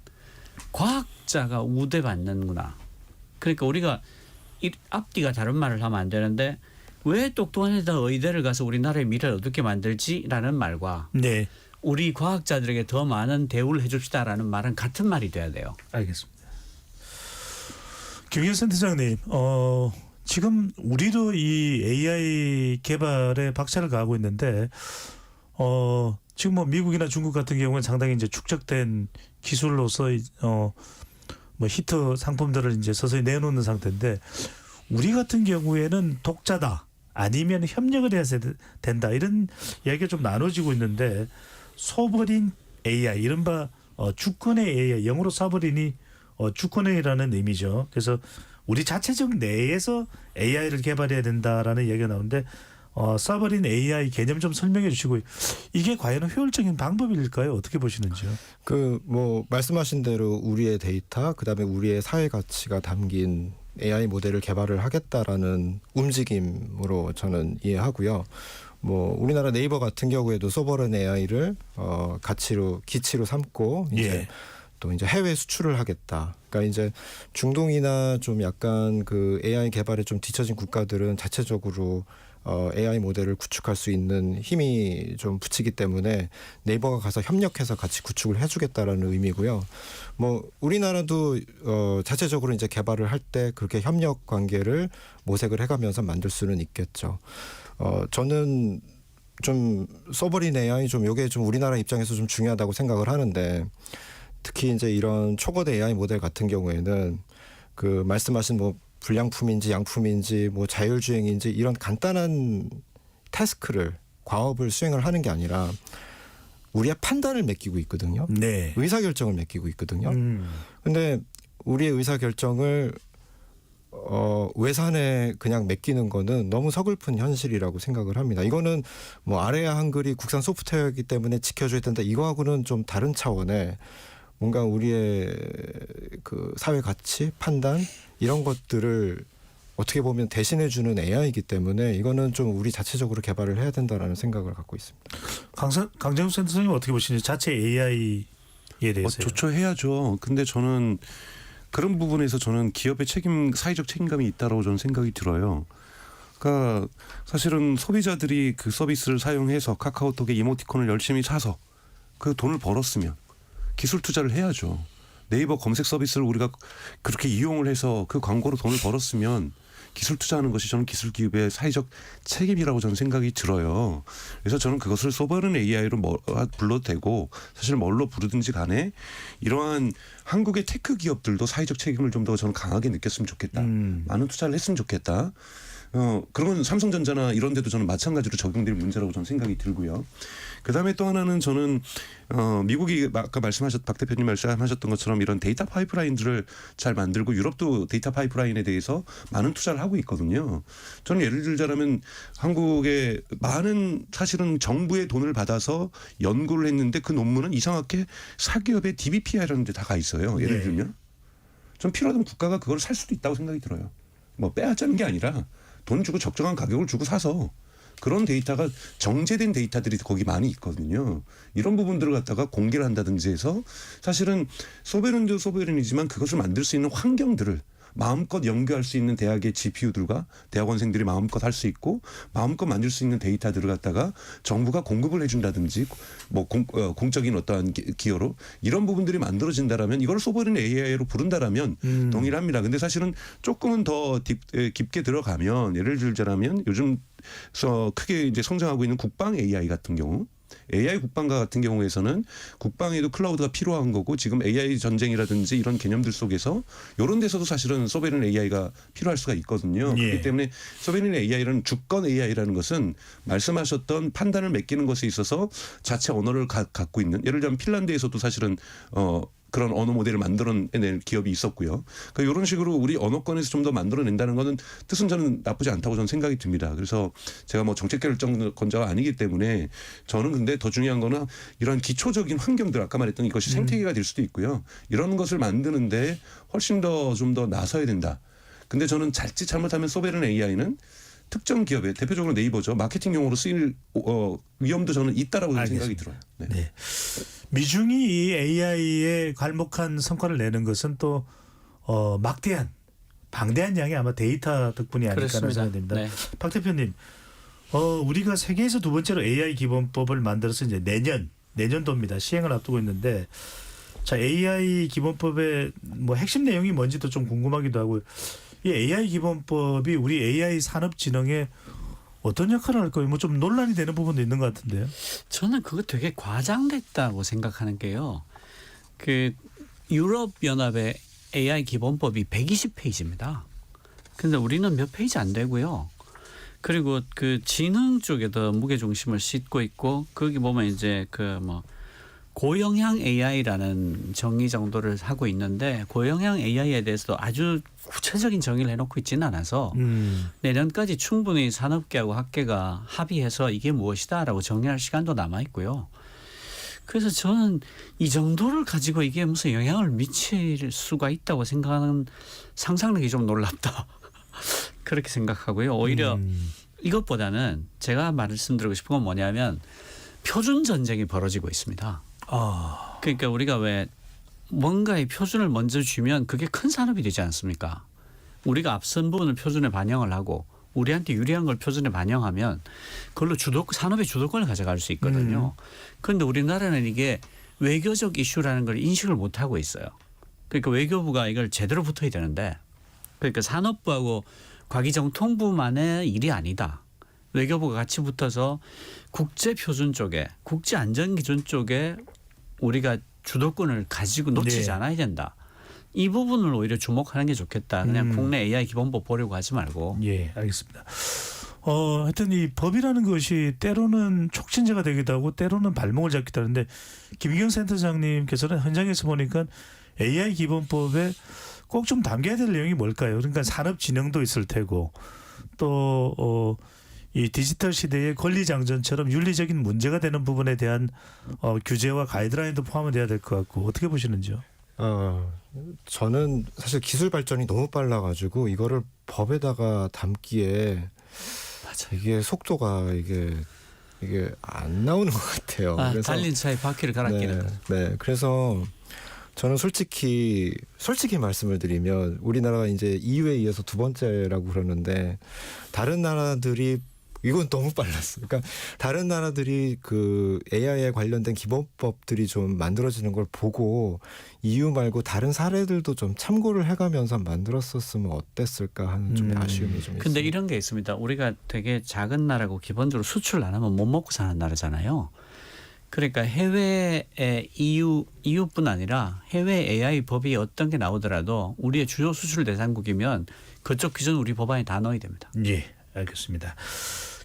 과학자가 우대받는구나. 그러니까 우리가 앞뒤가 다른 말을 하면 안 되는데 왜 똑똑한 애다 의대를 가서 우리나라의 미래를 어떻게 만들지라는 말과 네. 우리 과학자들에게 더 많은 대우를 해줍시다라는 말은 같은 말이 돼야 돼요. 알겠습니다. 김기현 센터장님, 지금 우리도 이 AI 개발에 박차를 가하고 있는데, 지금 뭐 미국이나 중국 같은 경우는 상당히 이제 축적된 기술로서 뭐 히트 상품들을 이제 서서히 내놓는 상태인데, 우리 같은 경우에는 독자다 아니면 협력을 해야 된다 이런 이야기가 좀 나눠지고 있는데. 소버린 AI 이른바 주권의 AI 영어로 사버린이 주권의라는 의미죠. 그래서 우리 자체적 내에서 AI를 개발해야 된다라는 이야기가 나오는데 사버린 AI 개념 좀 설명해 주시고 이게 과연 효율적인 방법일까요? 어떻게 보시는지요? 그 뭐 말씀하신 대로 우리의 데이터 그다음에 우리의 사회 가치가 담긴 AI 모델을 개발을 하겠다라는 움직임으로 저는 이해하고요. 뭐 우리나라 네이버 같은 경우에도 소버린 AI를 기치로 삼고 이제 예. 또 이제 해외 수출을 하겠다. 그러니까 이제 중동이나 좀 약간 그 AI 개발에 좀 뒤처진 국가들은 자체적으로 AI 모델을 구축할 수 있는 힘이 좀 붙이기 때문에 네이버가 가서 협력해서 같이 구축을 해주겠다라는 의미고요. 뭐 우리나라도 자체적으로 이제 개발을 할 때 그렇게 협력 관계를 모색을 해가면서 만들 수는 있겠죠. 저는 좀 소버린 AI 좀 요게 좀 우리나라 입장에서 좀 중요하다고 생각을 하는데 특히 이제 이런 초거대 AI 모델 같은 경우에는 그 말씀하신 뭐 불량품인지 양품인지 뭐 자율주행인지 이런 간단한 태스크를 과업을 수행을 하는 게 아니라 우리의 판단을 맡기고 있거든요. 네. 의사결정을 맡기고 있거든요. 근데 우리의 의사결정을 외산에 그냥 맡기는 거는 너무 서글픈 현실이라고 생각을 합니다. 이거는 뭐 아래아 한글이 국산 소프트웨어이기 때문에 지켜줘야 된다. 이거하고는 좀 다른 차원의 뭔가 우리의 그 사회 가치, 판단 이런 것들을 어떻게 보면 대신해주는 AI이기 때문에 이거는 좀 우리 자체적으로 개발을 해야 된다라는 생각을 갖고 있습니다. 강정욱 센터장님 어떻게 보시는지 자체 AI에 대해서 조처해야죠. 근데 저는 그런 부분에서 저는 기업의 사회적 책임감이 있다고 저는 생각이 들어요. 그러니까 사실은 소비자들이 그 서비스를 사용해서 카카오톡의 이모티콘을 열심히 사서 그 돈을 벌었으면 기술 투자를 해야죠. 네이버 검색 서비스를 우리가 그렇게 이용을 해서 그 광고로 돈을 벌었으면 기술 투자하는 것이 저는 기술 기업의 사회적 책임이라고 저는 생각이 들어요. 그래서 저는 그것을 소버린 AI로 불러도 되고 사실 뭘로 부르든지 간에 이러한 한국의 테크 기업들도 사회적 책임을 좀 더 저는 강하게 느꼈으면 좋겠다. 많은 투자를 했으면 좋겠다. 그런 건 삼성전자나 이런 데도 저는 마찬가지로 적용될 문제라고 저는 생각이 들고요. 그다음에 또 하나는 저는 미국이 아까 박 대표님 말씀하셨던 것처럼 이런 데이터 파이프라인들을 잘 만들고 유럽도 데이터 파이프라인에 대해서 많은 투자를 하고 있거든요. 저는 예를 들자면 한국의 많은 사실은 정부의 돈을 받아서 연구를 했는데 그 논문은 이상하게 사기업의 DBPI라는 데 다 가 있어요. 예를 들면. 전 필요하다면 국가가 그걸 살 수도 있다고 생각이 들어요. 뭐 빼앗자는 게 아니라 돈 주고 적정한 가격을 주고 사서 그런 데이터가 정제된 데이터들이 거기 많이 있거든요. 이런 부분들을 갖다가 공개를 한다든지 해서 사실은 소베른도 소베른이지만 그것을 만들 수 있는 환경들을 마음껏 연구할 수 있는 대학의 GPU들과 대학원생들이 마음껏 할 수 있고 마음껏 만들 수 있는 데이터들을 갖다가 정부가 공급을 해준다든지 뭐 공적인 어떠한 기여로 이런 부분들이 만들어진다라면 이걸 소버린 AI로 부른다라면 동일합니다. 근데 사실은 조금은 더 깊게 들어가면 예를 들자면 요즘 크게 이제 성장하고 있는 국방 AI 같은 경우 AI 국방과 같은 경우에서는 국방에도 클라우드가 필요한 거고 지금 AI 전쟁이라든지 이런 개념들 속에서 이런 데서도 사실은 소베린 AI가 필요할 수가 있거든요. 예. 그렇기 때문에 소베린 AI라는 주권 AI라는 것은 말씀하셨던 판단을 맡기는 것에 있어서 자체 언어를 갖고 있는 예를 들면 핀란드에서도 사실은 그런 언어 모델을 만들어낼 기업이 있었고요. 그러니까 이런 식으로 우리 언어권에서 좀 더 만들어낸다는 거는 뜻은 저는 나쁘지 않다고 저는 생각이 듭니다. 그래서 제가 뭐 정책 결정권자가 아니기 때문에 저는 근데 더 중요한 거는 이런 기초적인 환경들 아까 말했던 이것이 생태계가 될 수도 있고요. 이런 것을 만드는데 훨씬 더 좀 더 나서야 된다. 근데 저는 자칫 잘못하면 소베른 AI는 특정 기업에 대표적으로 네이버죠. 마케팅용으로 쓰일 위험도 저는 있다라고 생각이 들어요. 네. 네. 미중이 이 AI에 괄목한 성과를 내는 것은 또 막대한 방대한 양의 아마 데이터 덕분이 아닐까 하는 생각이 듭니다. 네. 박 대표님, 우리가 세계에서 두 번째로 AI 기본법을 만들어서 이제 내년도입니다. 시행을 앞두고 있는데, 자 AI 기본법의 뭐 핵심 내용이 뭔지도 좀 궁금하기도 하고요. 이 AI 기본법이 우리 AI 산업 진흥에 어떤 역할을 할까요? 뭐 좀 논란이 되는 부분도 있는 것 같은데요. 저는 그거 되게 과장됐다고 생각하는 게요. 그 유럽 연합의 AI 기본법이 120페이지입니다. 근데 우리는 몇 페이지 안 되고요. 그리고 그 지능 쪽에도 무게 중심을 싣고 있고 거기 보면 이제 그 뭐 고영향 AI라는 정의 정도를 하고 있는데 고영향 AI에 대해서도 아주 구체적인 정의를 해놓고 있지는 않아서 내년까지 충분히 산업계하고 학계가 합의해서 이게 무엇이다라고 정리할 시간도 남아 있고요. 그래서 저는 이 정도를 가지고 이게 무슨 영향을 미칠 수가 있다고 생각하는 상상력이 좀 놀랍다. 그렇게 생각하고요. 오히려 이것보다는 제가 말씀드리고 싶은 건 뭐냐면 표준 전쟁이 벌어지고 있습니다. 그러니까 우리가 왜 뭔가의 표준을 먼저 주면 그게 큰 산업이 되지 않습니까? 우리가 앞선 부분을 표준에 반영을 하고 우리한테 유리한 걸 표준에 반영하면 그걸로 산업의 주도권을 가져갈 수 있거든요. 그런데 우리나라는 이게 외교적 이슈라는 걸 인식을 못하고 있어요. 그러니까 외교부가 이걸 제대로 붙어야 되는데 그러니까 산업부하고 과기정통부만의 일이 아니다. 외교부가 같이 붙어서 국제표준 쪽에 국제안전기준 쪽에 우리가 주도권을 가지고 놓치지 않아야 된다. 이 부분을 오히려 주목하는 게 좋겠다. 그냥 국내 AI 기본법 보려고 하지 말고. 예, 알겠습니다. 하여튼 이 법이라는 것이 때로는 촉진제가 되기도 하고 때로는 발목을 잡기도 하는데 김희경 센터장님께서는 현장에서 보니까 AI 기본법에 꼭 좀 담겨야 될 내용이 뭘까요? 그러니까 산업 진흥도 있을 테고 또 이 디지털 시대의 권리장전처럼 윤리적인 문제가 되는 부분에 대한 규제와 가이드라인도 포함이 돼야 될 것 같고 어떻게 보시는지요? 저는 사실 기술 발전이 너무 빨라가지고 이거를 법에다가 담기에 이게 속도가 이게 안 나오는 것 같아요. 그래서 달린 차에 바퀴를 갈아끼는. 네, 그래서 저는 솔직히 말씀을 드리면 우리나라가 이제 EU에 이어서 두 번째라고 그러는데 다른 나라들이 이건 너무 빨랐어요. 그러니까 다른 나라들이 그 AI에 관련된 기본법들이 좀 만들어지는 걸 보고 EU 말고 다른 사례들도 좀 참고를 해가면서 만들었었으면 어땠을까 하는 좀 아쉬움이 좀 있습니다. 근데 이런 게 있습니다. 우리가 되게 작은 나라고 기본적으로 수출을 안 하면 못 먹고 사는 나라잖아요. 그러니까 해외의 EU뿐 아니라 해외 AI 법이 어떤 게 나오더라도 우리의 주요 수출 대상국이면 그쪽 기준 우리 법안에 다 넣어야 됩니다. 예, 알겠습니다.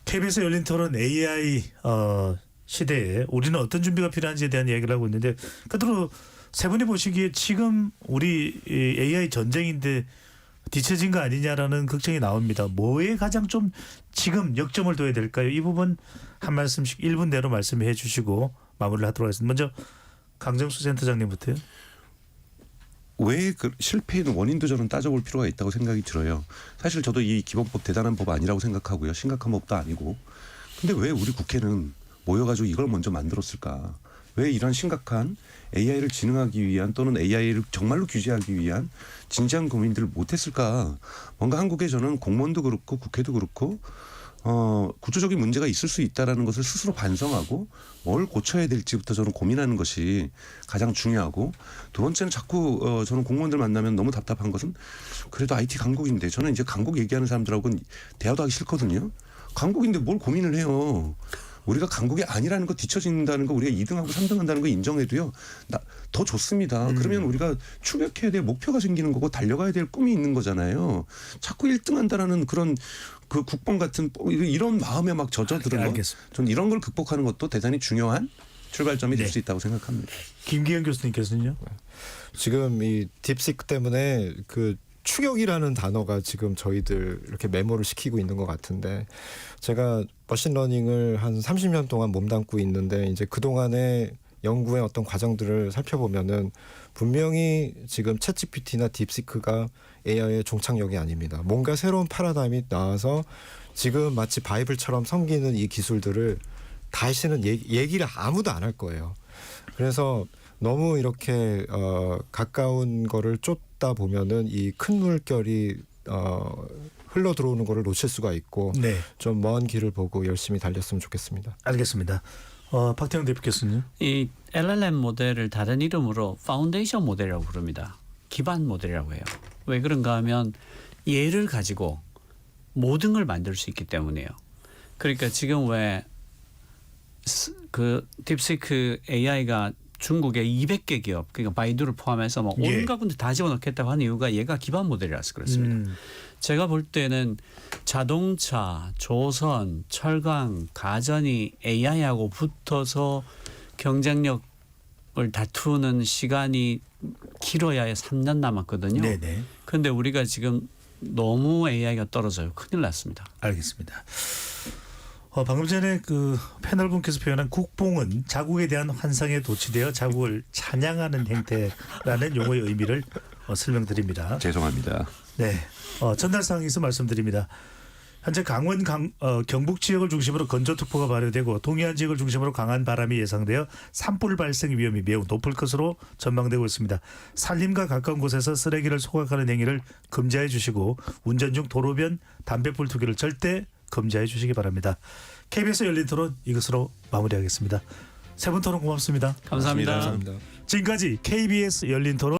KBS 열린 토론 AI 시대에 우리는 어떤 준비가 필요한지에 대한 이야기를 하고 있는데 그대로 세 분이 보시기에 지금 우리 AI 전쟁인데 뒤처진 거 아니냐라는 걱정이 나옵니다. 뭐에 가장 좀 지금 역점을 둬야 될까요? 이 부분 한 말씀씩 1분 내로 말씀해 주시고 마무리를 하도록 하겠습니다. 먼저 강정수 센터장님부터요. 왜 그 실패의 원인도 저는 따져볼 필요가 있다고 생각이 들어요. 사실 저도 이 기본법 대단한 법 아니라고 생각하고요. 심각한 법도 아니고. 근데 왜 우리 국회는 모여가지고 이걸 먼저 만들었을까? 왜 이런 심각한 AI를 지능하기 위한 또는 AI를 정말로 규제하기 위한 진지한 고민들을 못했을까? 뭔가 한국에 저는 공무원도 그렇고 국회도 그렇고 구조적인 문제가 있을 수 있다라는 것을 스스로 반성하고 뭘 고쳐야 될지부터 저는 고민하는 것이 가장 중요하고, 두 번째는 자꾸 저는 공무원들 만나면 너무 답답한 것은 그래도 IT 강국인데, 저는 이제 강국 얘기하는 사람들하고는 대화도 하기 싫거든요. 강국인데 뭘 고민을 해요. 우리가 강국이 아니라는 거, 뒤처진다는 거, 우리가 2등하고 3등 한다는 거 인정해도요, 더 좋습니다. 그러면 우리가 추격해야 될 목표가 생기는 거고 달려가야 될 꿈이 있는 거잖아요. 자꾸 1등 한다라는 그런 그 국뽕 같은 이런 마음에 막 젖어드는 거, 저는 이런 걸 극복하는 것도 대단히 중요한 출발점이 될 수 있다고 생각합니다. 김기현 교수님께서는요? 지금 이 딥시크 때문에 그 추격이라는 단어가 지금 저희들 이렇게 메모를 시키고 있는 것 같은데, 제가 머신러닝을 한 30년 동안 몸담고 있는데 이제 그동안의 연구의 어떤 과정들을 살펴보면은 분명히 지금 챗GPT나 딥시크가 AI의 종착역이 아닙니다. 뭔가 새로운 패러다임이 나와서 지금 마치 바이블처럼 섬기는 이 기술들을 다시는 얘기를 아무도 안 할 거예요. 그래서 너무 이렇게 가까운 거를 쫓다 보면은 이 큰 물결이 흘러 들어오는 거를 놓칠 수가 있고, 네. 좀 먼 길을 보고 열심히 달렸으면 좋겠습니다. 알겠습니다. 박태영 대표께서는요? 이 LLM 모델을 다른 이름으로 파운데이션 모델이라고 부릅니다. 기반 모델이라고 해요. 왜 그런가 하면 얘를 가지고 모든 걸 만들 수 있기 때문이에요. 그러니까 지금 왜 그 딥시크 AI가 중국의 200개 기업, 그러니까 바이두를 포함해서 뭐 온갖 군데 다 집어넣겠다고 하는 이유가 얘가 기반 모델이라서 그렇습니다. 제가 볼 때는 자동차, 조선, 철강, 가전이 AI하고 붙어서 경쟁력을 다투는 시간이 길어야 3년 남았거든요. 네네. 그런데 우리가 지금 너무 AI가 떨어져요. 큰일 났습니다. 알겠습니다. 방금 전에 그 패널분께서 표현한 국뽕은 자국에 대한 환상에 도취되어 자국을 찬양하는 행태라는 용어의 의미를 설명드립니다. 죄송합니다. 네, 전달사항에서 말씀드립니다. 현재 강원 경북 지역을 중심으로 건조특보가 발효되고 동해안 지역을 중심으로 강한 바람이 예상되어 산불 발생 위험이 매우 높을 것으로 전망되고 있습니다. 산림과 가까운 곳에서 쓰레기를 소각하는 행위를 금지해 주시고 운전 중 도로변 담배불 투기를 절대 금지해 주시기 바랍니다. KBS 열린 토론 이것으로 마무리하겠습니다. 세 분 토론 고맙습니다. 감사합니다. 감사합니다. 지금까지 KBS 열린 토론